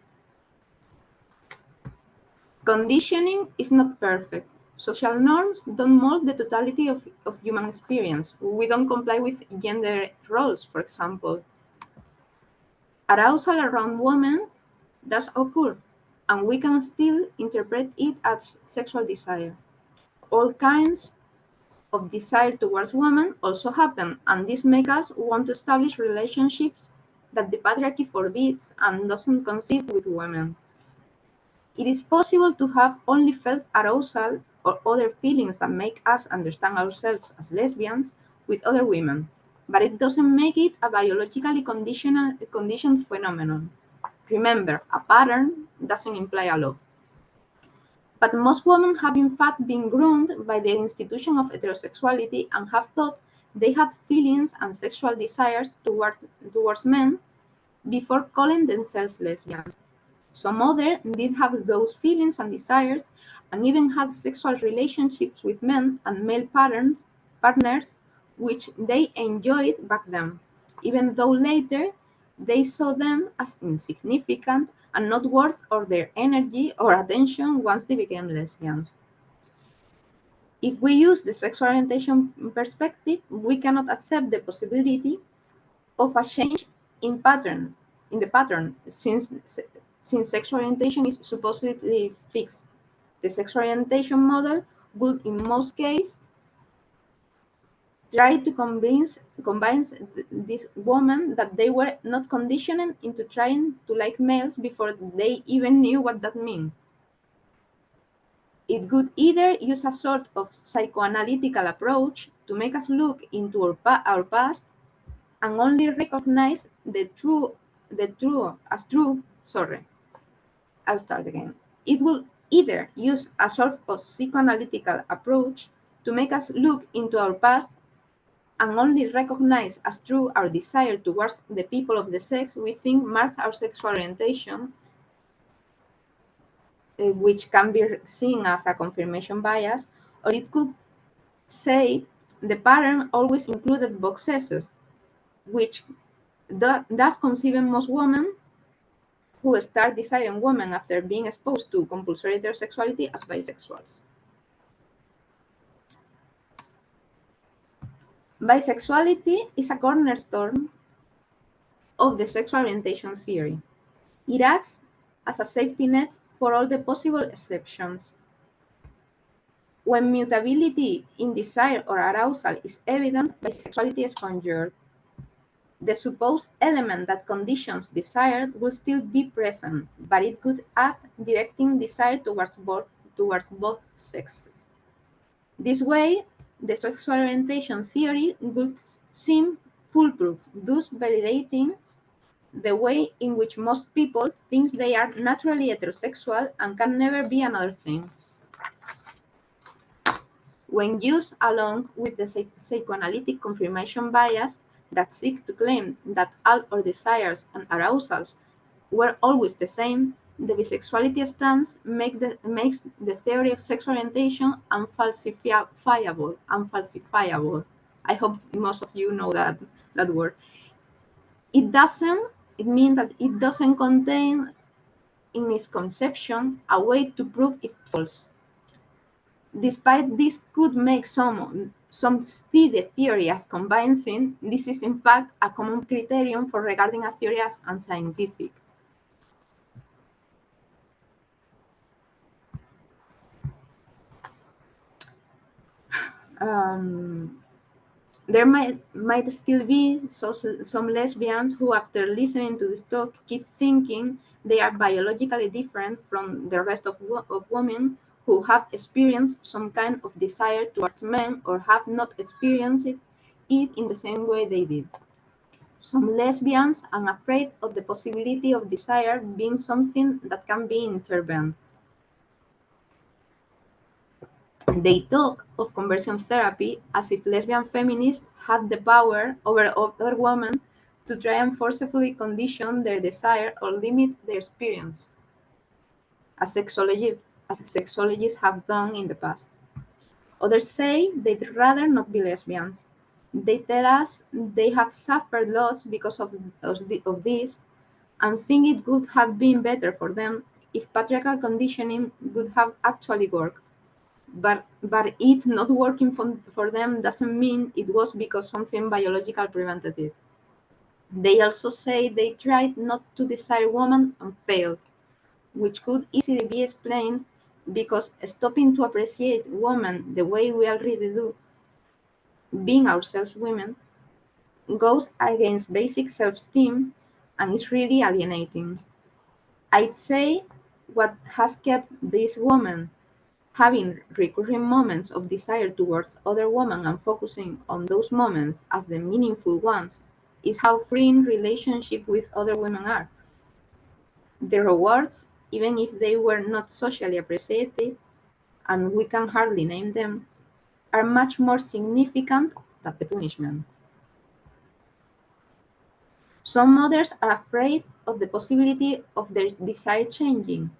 Conditioning is not perfect. Social norms don't mold the totality of human experience. We don't comply with gender roles, for example. Arousal around women does occur, and we can still interpret it as sexual desire. All kinds of desire towards women also happen, and this makes us want to establish relationships that the patriarchy forbids and doesn't conceive with women. It is possible to have only felt arousal or other feelings that make us understand ourselves as lesbians with other women, but it doesn't make it a biologically conditioned phenomenon. Remember, a pattern doesn't imply a law. But most women have in fact been groomed by the institution of heterosexuality and have thought they had feelings and sexual desires towards men before calling themselves lesbians. Some others did have those feelings and desires and even had sexual relationships with men and male partners which they enjoyed back then, even though later they saw them as insignificant and not worth of their energy or attention once they became lesbians. If we use the sexual orientation perspective, we cannot accept the possibility of a change in the pattern, since sexual orientation is supposedly fixed. The sexual orientation model would, in most cases, try to convince these women that they were not conditioned into trying to like males before they even knew what that meant. It would either use a sort of psychoanalytical approach to make us look into our past and only recognize the true as true. Sorry, I'll start again. It will either use a sort of psychoanalytical approach to make us look into our past and only recognize as true our desire towards the people of the sex we think marks our sexual orientation, which can be seen as a confirmation bias, or it could say the pattern always included both sexes, which thus conceive most women who start desiring women after being exposed to compulsory heterosexuality as bisexuals. Bisexuality is a cornerstone of the sexual orientation theory. It acts as a safety net for all the possible exceptions. When mutability in desire or arousal is evident, bisexuality is conjured. The supposed element that conditions desire will still be present, but it could act directing desire towards both sexes. This way, the sexual orientation theory would seem foolproof, thus validating the way in which most people think they are naturally heterosexual and can never be another thing. When used along with the psychoanalytic confirmation bias that seek to claim that all our desires and arousals were always the same, the bisexuality stance makes the theory of sexual orientation unfalsifiable. I hope most of you know that word. It means that it doesn't contain in its conception a way to prove it false. Despite this could make some see the theory as convincing, this is in fact a common criterion for regarding a theory as unscientific. There might still be some lesbians who, after listening to this talk, keep thinking they are biologically different from the rest of women who have experienced some kind of desire towards men or have not experienced it in the same way they did. Some lesbians are afraid of the possibility of desire being something that can be intervened. They talk of conversion therapy as if lesbian feminists had the power over other women to try and forcefully condition their desire or limit their experience, as sexologists have done in the past. Others say they'd rather not be lesbians. They tell us they have suffered loss because of this and think it would have been better for them if patriarchal conditioning would have actually worked. But it not working for them doesn't mean it was because something biological prevented it. They also say they tried not to desire women and failed, which could easily be explained because stopping to appreciate women the way we already do, being ourselves women, goes against basic self-esteem and is really alienating. I'd say what has kept these women having recurring moments of desire towards other women and focusing on those moments as the meaningful ones is how freeing relationships with other women are. The rewards, even if they were not socially appreciated, and we can hardly name them, are much more significant than the punishment. Some mothers are afraid of the possibility of their desire changing.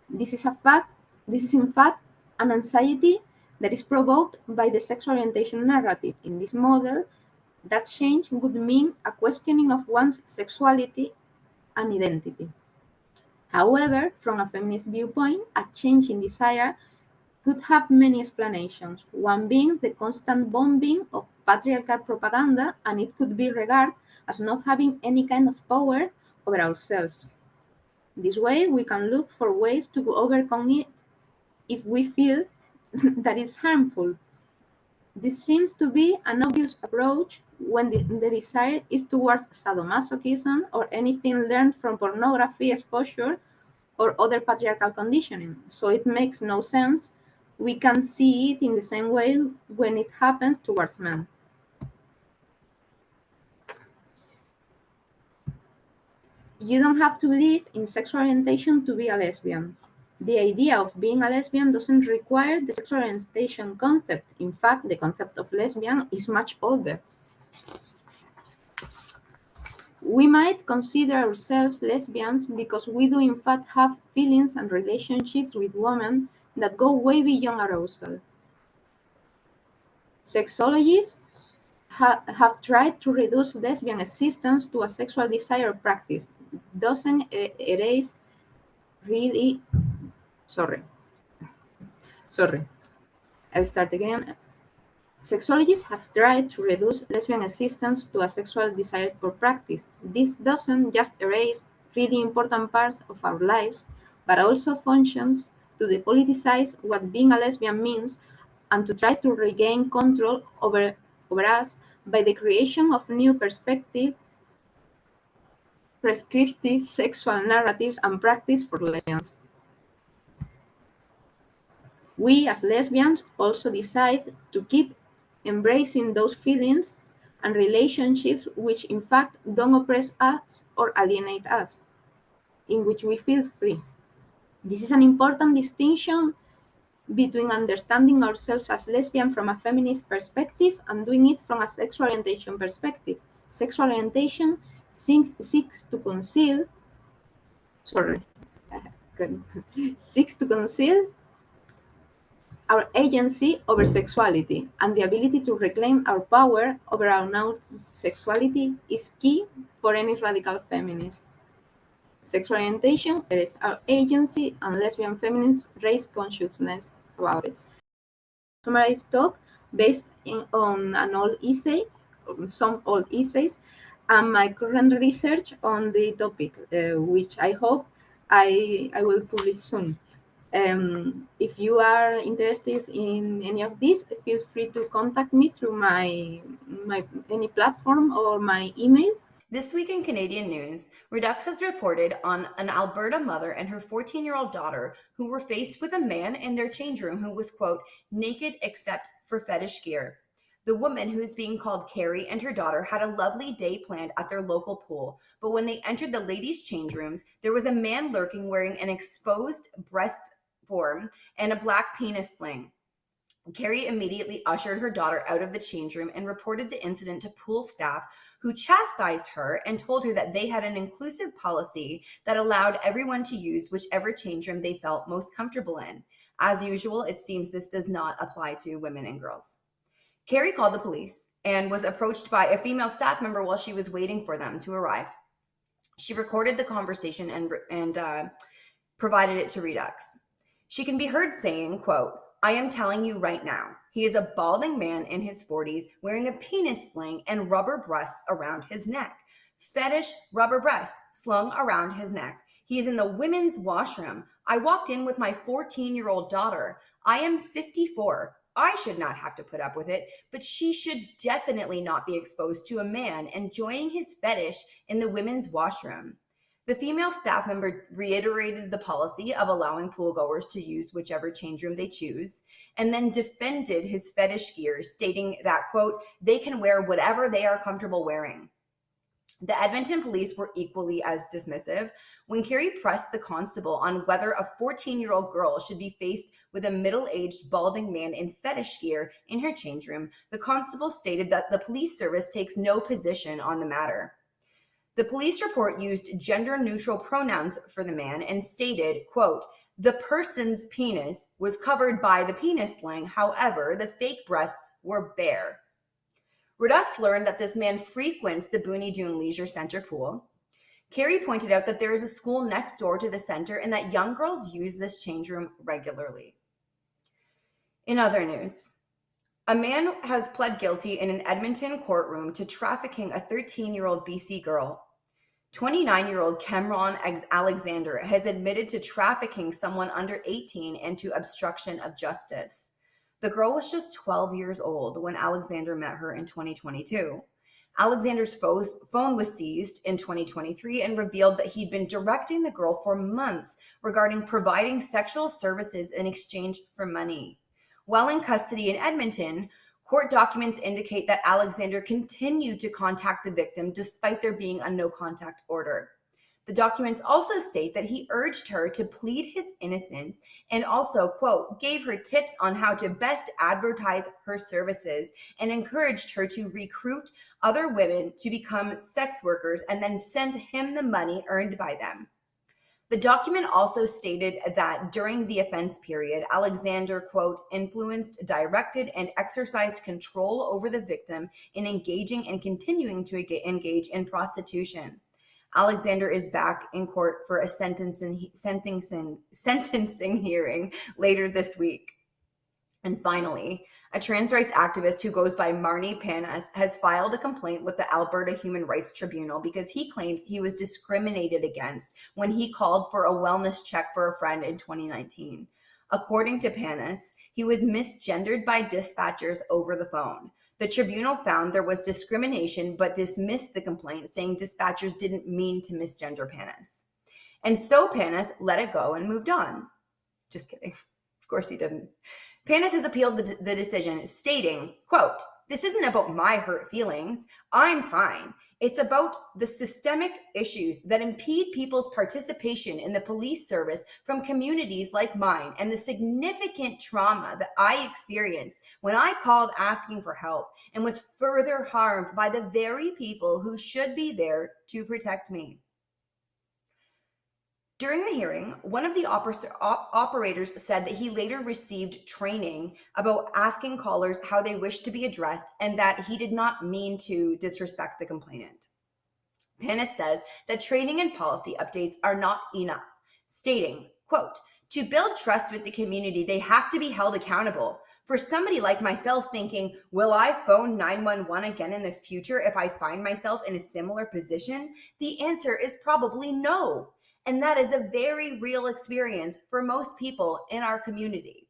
This is in fact an anxiety that is provoked by the sexual orientation narrative. In this model, that change would mean a questioning of one's sexuality and identity. However, from a feminist viewpoint, a change in desire could have many explanations, one being the constant bombing of patriarchal propaganda, and it could be regarded as not having any kind of power over ourselves. This way, we can look for ways to overcome it if we feel that it's harmful. This seems to be an obvious approach when the desire is towards sadomasochism or anything learned from pornography exposure or other patriarchal conditioning. So it makes no sense. We can see it in the same way when it happens towards men. You don't have to believe in sexual orientation to be a lesbian. The idea of being a lesbian doesn't require the sexual orientation concept. In fact, the concept of lesbian is much older. We might consider ourselves lesbians because we do in fact have feelings and relationships with women that go way beyond arousal. Sexologists have tried to reduce lesbian existence to a sexual desire practice. Doesn't erase really. Sorry. I'll start again. Sexologists have tried to reduce lesbian existence to a sexual desire for practice. This doesn't just erase really important parts of our lives, but also functions to depoliticize what being a lesbian means and to try to regain control over us by the creation of new prescriptive sexual narratives and practice for lesbians. We as lesbians also decide to keep embracing those feelings and relationships which in fact don't oppress us or alienate us, in which we feel free. This is an important distinction between understanding ourselves as lesbian from a feminist perspective and doing it from a sexual orientation perspective. Sexual orientation seeks to conceal our agency over sexuality, and the ability to reclaim our power over our known sexuality is key for any radical feminist. Sexual orientation is our agency, and lesbian feminists raise consciousness about it. Summarized talk based on an old essay, some old essays, and my current research on the topic, which I hope I will publish soon. If you are interested in any of this, feel free to contact me through my any platform or my email. This week in Canadian news, Redux has reported on an Alberta mother and her 14-year-old daughter who were faced with a man in their change room who was, quote, naked except for fetish gear. The woman, who is being called Carrie, and her daughter had a lovely day planned at their local pool, but when they entered the ladies' change rooms, there was a man lurking wearing an exposed breast form and a black penis sling. Carrie immediately ushered her daughter out of the change room and reported the incident to pool staff, who chastised her and told her that they had an inclusive policy that allowed everyone to use whichever change room they felt most comfortable in. As usual, it seems this does not apply to women and girls. Carrie called the police and was approached by a female staff member while she was waiting for them to arrive. She recorded the conversation and provided it to Redux. She can be heard saying, quote, I am telling you right now, he is a balding man in his 40s wearing a penis sling and rubber breasts around his neck. Fetish rubber breasts slung around his neck. He is in the women's washroom. I walked in with my 14-year-old daughter. I am 54. I should not have to put up with it, but she should definitely not be exposed to a man enjoying his fetish in the women's washroom. The female staff member reiterated the policy of allowing poolgoers to use whichever change room they choose, and then defended his fetish gear, stating that, quote, they can wear whatever they are comfortable wearing. The Edmonton police were equally as dismissive. When Carrie pressed the constable on whether a 14-year-old girl should be faced with a middle-aged balding man in fetish gear in her change room, the constable stated that the police service takes no position on the matter. The police report used gender-neutral pronouns for the man and stated, quote, the person's penis was covered by the penis sling. However, the fake breasts were bare. Redux learned that this man frequents the Booney Dune Leisure Center pool. Carrie pointed out that there is a school next door to the center and that young girls use this change room regularly. In other news, a man has pled guilty in an Edmonton courtroom to trafficking a 13-year-old BC girl. 29-year-old Cameron Alexander has admitted to trafficking someone under 18 and to obstruction of justice. The girl was just 12 years old when Alexander met her in 2022. Alexander's phone was seized in 2023 and revealed that he'd been directing the girl for months regarding providing sexual services in exchange for money. While in custody in Edmonton, court documents indicate that Alexander continued to contact the victim despite there being a no-contact order. The documents also state that he urged her to plead his innocence and also, quote, gave her tips on how to best advertise her services and encouraged her to recruit other women to become sex workers and then send him the money earned by them. The document also stated that during the offense period, Alexander, quote, influenced, directed, and exercised control over the victim in engaging and continuing to engage in prostitution. Alexander is back in court for a sentencing hearing later this week. And finally, a trans rights activist who goes by Marnie Panas has filed a complaint with the Alberta Human Rights Tribunal because he claims he was discriminated against when he called for a wellness check for a friend in 2019. According to Panas, he was misgendered by dispatchers over the phone. The tribunal found there was discrimination but dismissed the complaint, saying dispatchers didn't mean to misgender Panas. And so Panas let it go and moved on. Just kidding. Of course he didn't. Panas has appealed the decision, stating, quote, this isn't about my hurt feelings. I'm fine. It's about the systemic issues that impede people's participation in the police service from communities like mine and the significant trauma that I experienced when I called asking for help and was further harmed by the very people who should be there to protect me. During the hearing, one of the operators said that he later received training about asking callers how they wish to be addressed and that he did not mean to disrespect the complainant. Panas says that training and policy updates are not enough, stating, quote, to build trust with the community, they have to be held accountable. For somebody like myself thinking, will I phone 911 again in the future if I find myself in a similar position? The answer is probably no. And that is a very real experience for most people in our community.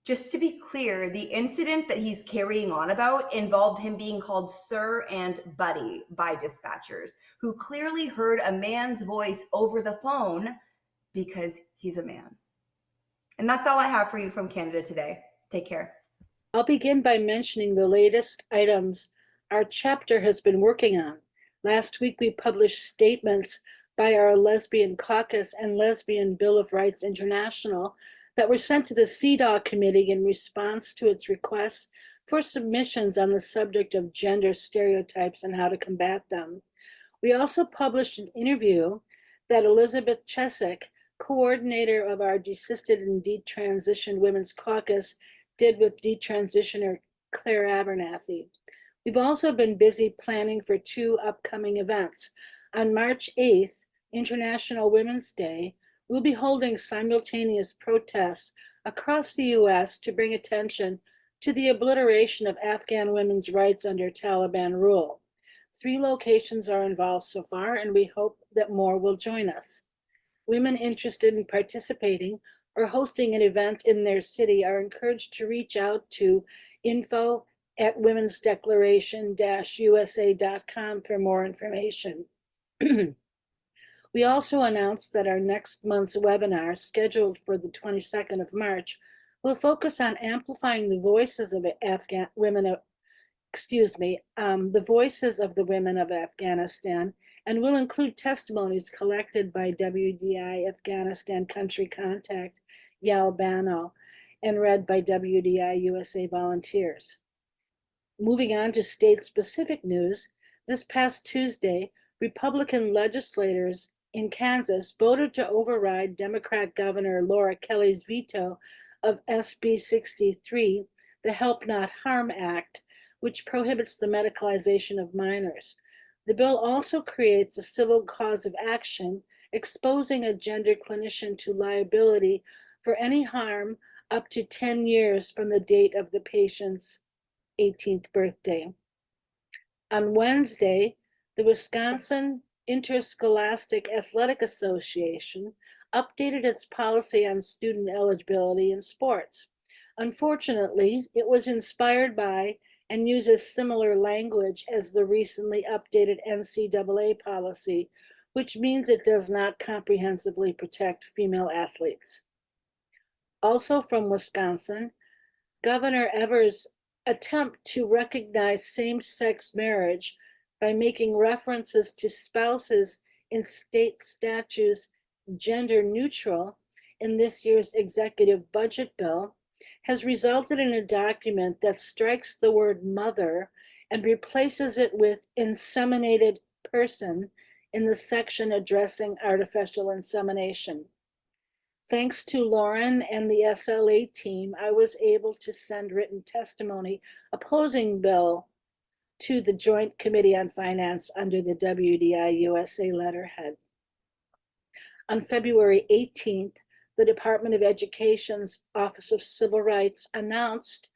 Just to be clear, the incident that he's carrying on about involved him being called sir and buddy by dispatchers who clearly heard a man's voice over the phone because he's a man. And that's all I have for you from Canada today. Take care. I'll begin by mentioning the latest items our chapter has been working on. Last week, we published statements by our Lesbian Caucus and Lesbian Bill of Rights International that were sent to the CEDAW committee in response to its requests for submissions on the subject of gender stereotypes and how to combat them. We also published an interview that Elizabeth Chesick, coordinator of our Desisted and Detransitioned Women's Caucus, did with detransitioner Claire Abernathy. We've also been busy planning for two upcoming events. On March 8th, International Women's Day, we'll be holding simultaneous protests across the US to bring attention to the obliteration of Afghan women's rights under Taliban rule. 3 locations are involved so far, and we hope that more will join us. Women interested in participating or hosting an event in their city are encouraged to reach out to info@womensdeclaration-usa.com for more information. We also announced that our next month's webinar, scheduled for the 22nd of March, will focus on amplifying the voices of the voices of the women of Afghanistan, and will include testimonies collected by WDI Afghanistan country contact Yal Bano and read by WDI USA volunteers. Moving on to state-specific news, this past Tuesday, Republican legislators in Kansas voted to override Democrat Governor Laura Kelly's veto of SB 63, the Help Not Harm Act, which prohibits the medicalization of minors. The bill also creates a civil cause of action exposing a gender clinician to liability for any harm up to 10 years from the date of the patient's 18th birthday. On Wednesday, the Wisconsin Interscholastic Athletic Association updated its policy on student eligibility in sports. Unfortunately, it was inspired by and uses similar language as the recently updated NCAA policy, which means it does not comprehensively protect female athletes. Also from Wisconsin, Governor Evers' attempt to recognize same-sex marriage by making references to spouses in state statutes gender neutral in this year's executive budget bill has resulted in a document that strikes the word mother and replaces it with inseminated person in the section addressing artificial insemination. Thanks to Lauren and the SLA team, I was able to send written testimony opposing bill to the Joint Committee on Finance under the WDI USA letterhead. On February 18th, the Department of Education's Office of Civil Rights announced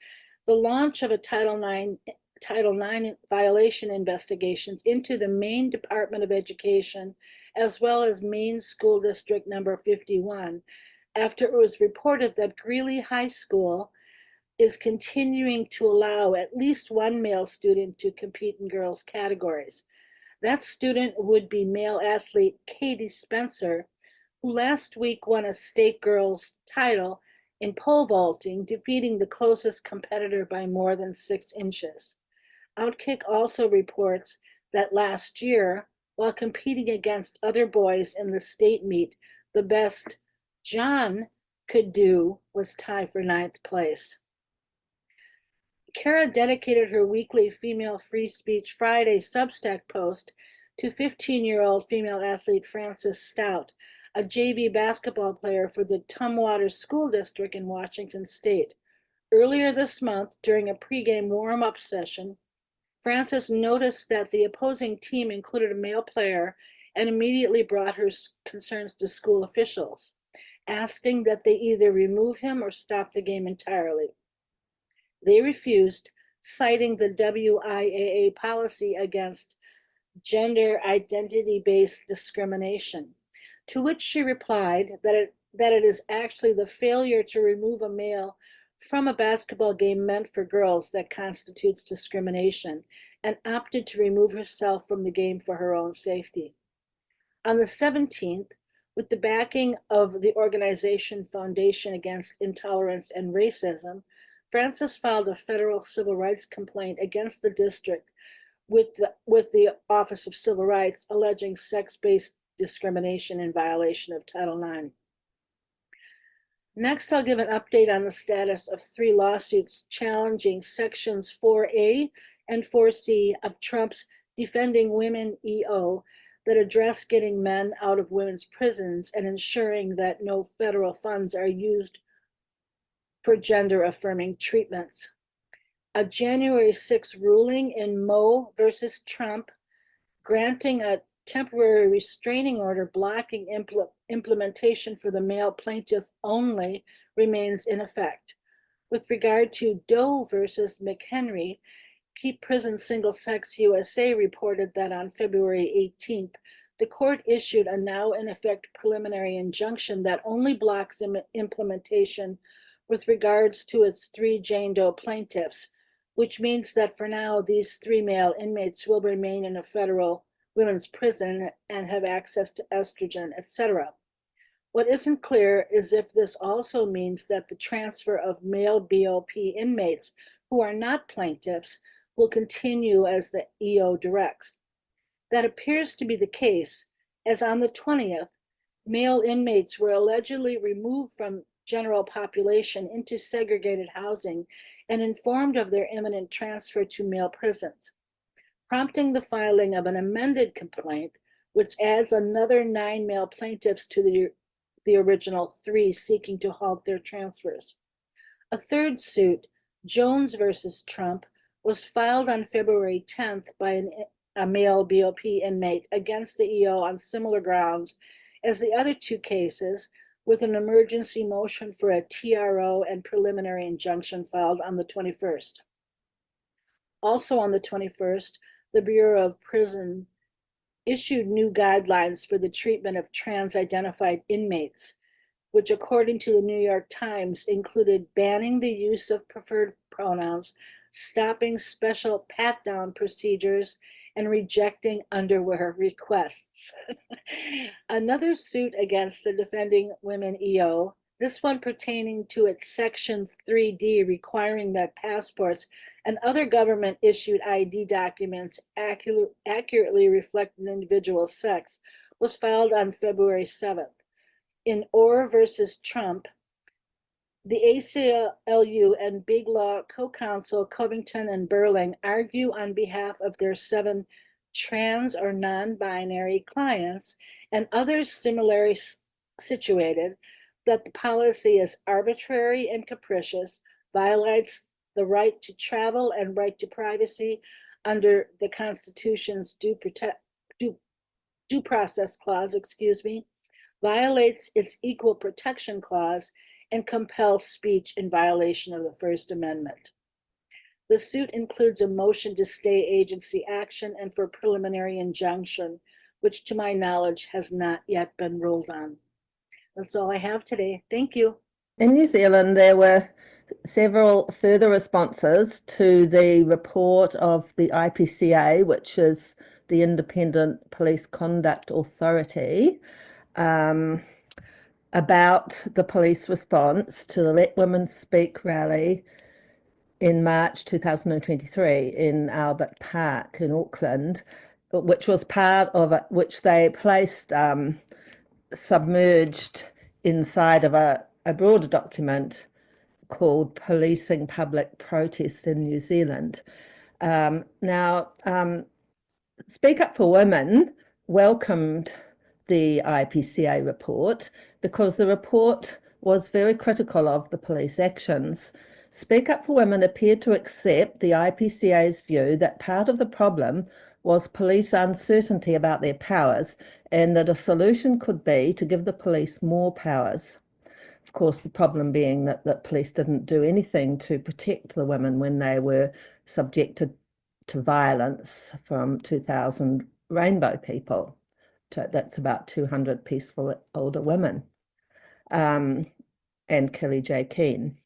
the launch of a Title IX violation investigations into the Maine Department of Education, as well as Maine School District number 51, after it was reported that Greeley High School is continuing to allow at least one male student to compete in girls' categories. That student would be male athlete Katie Spencer, who last week won a state girls title in pole vaulting, defeating the closest competitor by more than 6 inches. Outkick also reports that last year, while competing against other boys in the state meet, the best John could do was tie for 9th place. Kara dedicated her weekly Female Free Speech Friday Substack post to 15-year-old female athlete Frances Stout, a JV basketball player for the Tumwater School District in Washington State. Earlier this month, during a pregame warm-up session, Frances noticed that the opposing team included a male player and immediately brought her concerns to school officials, asking that they either remove him or stop the game entirely. They refused, citing the WIAA policy against gender identity-based discrimination, to which she replied that it is actually the failure to remove a male from a basketball game meant for girls that constitutes discrimination, and opted to remove herself from the game for her own safety. On the 17th, with the backing of the organization Foundation Against Intolerance and Racism, Frances filed a federal civil rights complaint against the district with the Office of Civil Rights, alleging sex-based discrimination in violation of Title IX. Next, I'll give an update on the status of 3 lawsuits challenging Sections 4A and 4C of Trump's Defending Women EO that address getting men out of women's prisons and ensuring that no federal funds are used for gender-affirming treatments. A January 6 ruling in Moe versus Trump, granting a temporary restraining order blocking implementation for the male plaintiff only, remains in effect. With regard to Doe versus McHenry, Keep Prison Single Sex USA reported that on February 18th, the court issued a now in effect preliminary injunction that only blocks implementation with regards to its 3 Jane Doe plaintiffs, which means that for now, these 3 male inmates will remain in a federal women's prison and have access to estrogen, etc. What isn't clear is if this also means that the transfer of male BOP inmates who are not plaintiffs will continue as the EO directs. That appears to be the case, as on the 20th, male inmates were allegedly removed from general population into segregated housing and informed of their imminent transfer to male prisons, prompting the filing of an amended complaint, which adds another 9 male plaintiffs to the original 3 seeking to halt their transfers. A third suit, Jones versus Trump, was filed on February 10th by a male BOP inmate against the EO on similar grounds as the other 2 cases, with an emergency motion for a TRO and preliminary injunction filed on the 21st. Also on the 21st, the Bureau of Prison issued new guidelines for the treatment of trans-identified inmates, which according to the New York Times included banning the use of preferred pronouns, stopping special pat-down procedures, and rejecting underwear requests. Another suit against the Defending Women EO, this one pertaining to its Section 3D requiring that passports and other government-issued ID documents accurately reflect an individual's sex, was filed on February 7th. In Orr versus Trump, the ACLU and Big Law co-counsel Covington and Burling argue on behalf of their 7 trans or non-binary clients and others similarly situated that the policy is arbitrary and capricious, violates the right to travel and right to privacy under the Constitution's due process clause, violates its equal protection clause, and compels speech in violation of the First Amendment. The suit includes a motion to stay agency action and for preliminary injunction, which to my knowledge has not yet been ruled on. That's all I have today. Thank you. In New Zealand, there were several further responses to the report of the IPCA, which is the Independent Police Conduct Authority, about the police response to the Let Women Speak rally in March 2023 in Albert Park in Auckland, which was part of it, which they placed submerged inside of a broader document called Policing Public Protests in New Zealand. Now, Speak Up for Women welcomed the IPCA report because the report was very critical of the police actions. Speak Up for Women appeared to accept the IPCA's view that part of the problem was police uncertainty about their powers and that a solution could be to give the police more powers. Of course, the problem being that police didn't do anything to protect the women when they were subjected to violence from 2,000 rainbow people. That's about 200 peaceful older women, and Kelly J. Keane.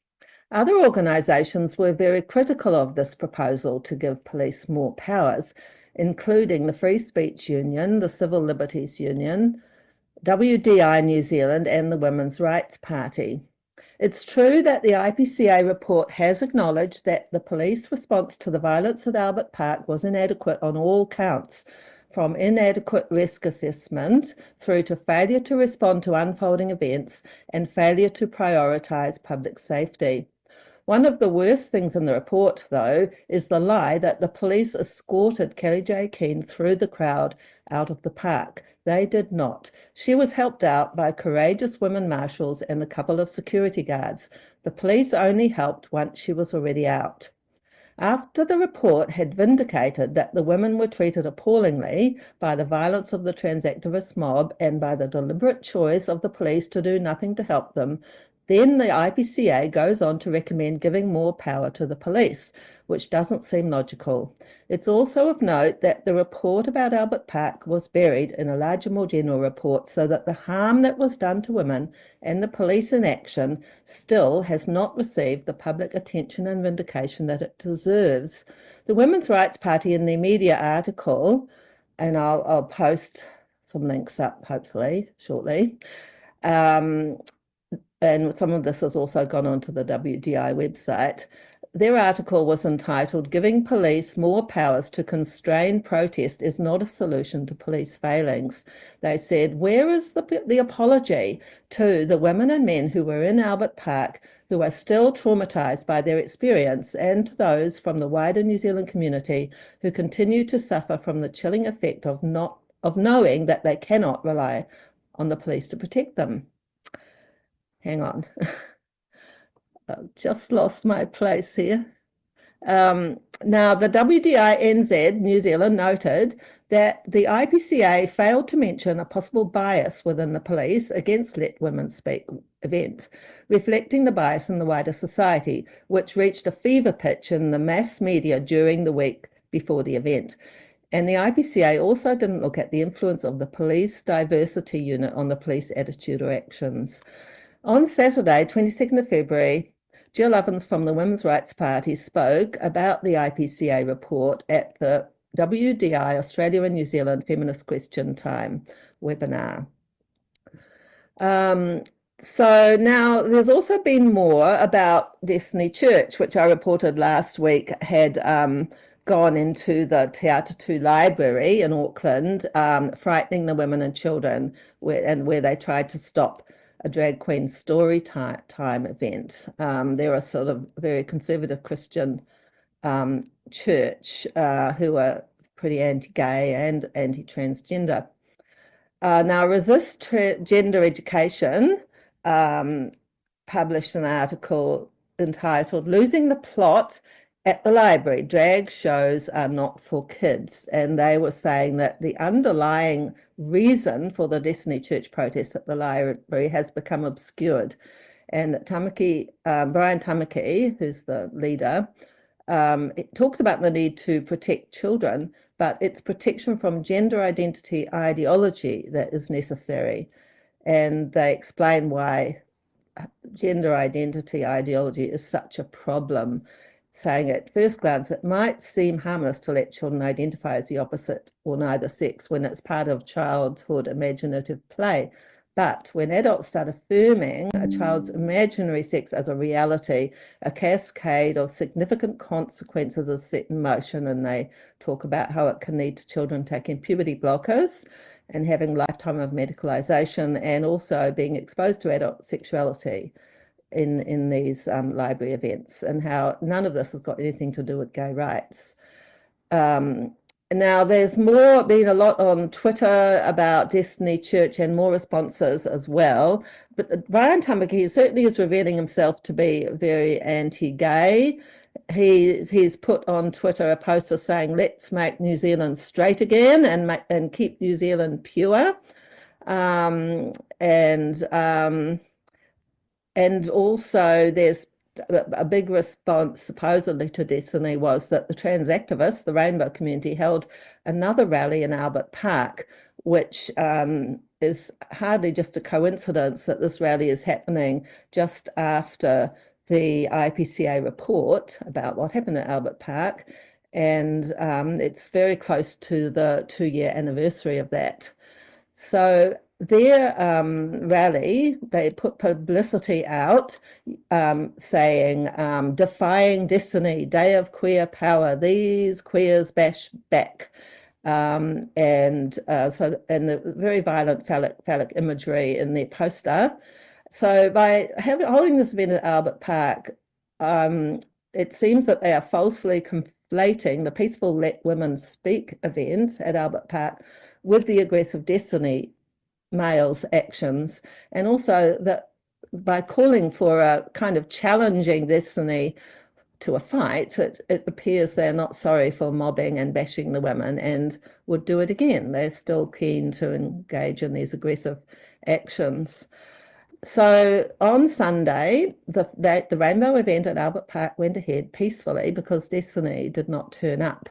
Other organisations were very critical of this proposal to give police more powers, including the Free Speech Union, the Civil Liberties Union, WDI New Zealand, and the Women's Rights Party. It's true that the IPCA report has acknowledged that the police response to the violence at Albert Park was inadequate on all counts, from inadequate risk assessment through to failure to respond to unfolding events and failure to prioritise public safety. One of the worst things in the report, though, is the lie that the police escorted Kelly J. Keane through the crowd out of the park. They did not. She was helped out by courageous women marshals and a couple of security guards. The police only helped once she was already out. After the report had vindicated that the women were treated appallingly by the violence of the trans activist mob and by the deliberate choice of the police to do nothing to help them, then the IPCA goes on to recommend giving more power to the police, which doesn't seem logical. It's also of note that the report about Albert Park was buried in a larger, more general report so that the harm that was done to women and the police in action still has not received the public attention and vindication that it deserves. The Women's Rights Party in their media article, and I'll post some links up hopefully shortly, and some of this has also gone onto the WDI website. Their article was entitled, "Giving Police More Powers to Constrain Protest is Not a Solution to Police Failings." They said, where is the apology to the women and men who were in Albert Park, who are still traumatised by their experience, and to those from the wider New Zealand community who continue to suffer from the chilling effect of knowing that they cannot rely on the police to protect them? Hang on, I've just lost my place here. Now, the WDI NZ New Zealand noted that the IPCA failed to mention a possible bias within the police against Let Women Speak event, reflecting the bias in the wider society, which reached a fever pitch in the mass media during the week before the event. And the IPCA also didn't look at the influence of the police diversity unit on the police attitude or actions. On Saturday, 22nd of February, Jill Ovens from the Women's Rights Party spoke about the IPCA report at the WDI Australia and New Zealand Feminist Question Time webinar. So now there's also been more about Destiny Church, which I reported last week had gone into the Te Atatu Library in Auckland, frightening the women and children, where they tried to stop a drag queen story time event. They're a sort of very conservative Christian church who are pretty anti-gay and anti-transgender. Now, Resist Gender Education published an article entitled "Losing the Plot at the Library, Drag Shows Are Not for Kids." And they were saying that the underlying reason for the Destiny Church protests at the library has become obscured. And that Brian Tamaki, who's the leader, it talks about the need to protect children, but it's protection from gender identity ideology that is necessary. And they explain why gender identity ideology is such a problem, saying at first glance it might seem harmless to let children identify as the opposite or neither sex when it's part of childhood imaginative play. But when adults start affirming a child's imaginary sex as a reality, a cascade of significant consequences is set in motion, and they talk about how it can lead to children taking puberty blockers and having lifetime of medicalization, and also being exposed to adult sexuality in these library events, and how none of this has got anything to do with gay rights. Now, there's been a lot on Twitter about Destiny Church and more responses as well. But Brian Tamaki certainly is revealing himself to be very anti-gay. He's put on Twitter a poster saying, "Let's make New Zealand straight again and keep New Zealand pure." And also there's a big response supposedly to Destiny was that the trans activists, the rainbow community, held another rally in Albert Park, which is hardly just a coincidence that this rally is happening just after the IPCA report about what happened at Albert Park. And it's very close to the 2-year anniversary of that. So their rally, they put publicity out saying, "Defying Destiny, Day of Queer Power, these queers bash back." And the very violent phallic imagery in their poster. So by holding this event at Albert Park, it seems that they are falsely conflating the peaceful Let Women Speak event at Albert Park with the aggressive Destiny males' actions, and also that by calling for a kind of challenging Destiny to a fight, it appears they're not sorry for mobbing and bashing the women and would do it again. They're still keen to engage in these aggressive actions. So on Sunday, the rainbow event at Albert Park went ahead peacefully because Destiny did not turn up.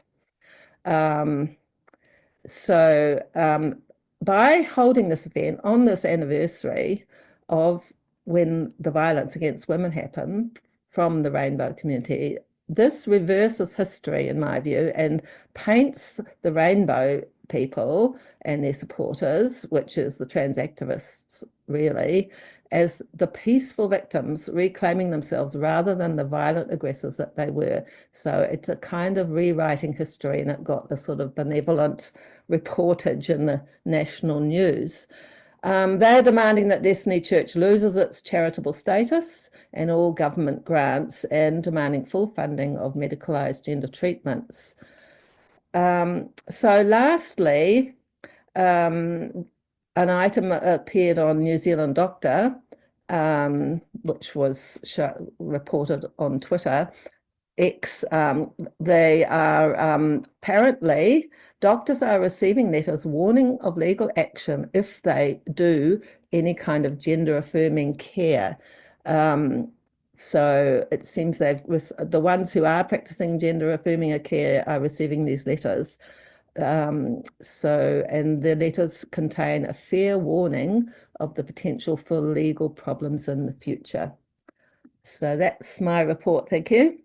By holding this event on this anniversary of when the violence against women happened from the rainbow community, this reverses history, in my view, and paints the rainbow people and their supporters, which is the trans activists really, as the peaceful victims reclaiming themselves rather than the violent aggressors that they were. So it's a kind of rewriting history, and it got a sort of benevolent reportage in the national news. They're demanding that Destiny Church loses its charitable status and all government grants, and demanding full funding of medicalised gender treatments. So lastly, an item appeared on New Zealand Doctor, which was reported on Twitter, X. They are apparently, doctors are receiving letters warning of legal action if they do any kind of gender affirming care. So it seems the ones who are practicing gender affirming care are receiving these letters. And the letters contain a fair warning of the potential for legal problems in the future. So that's my report. Thank you.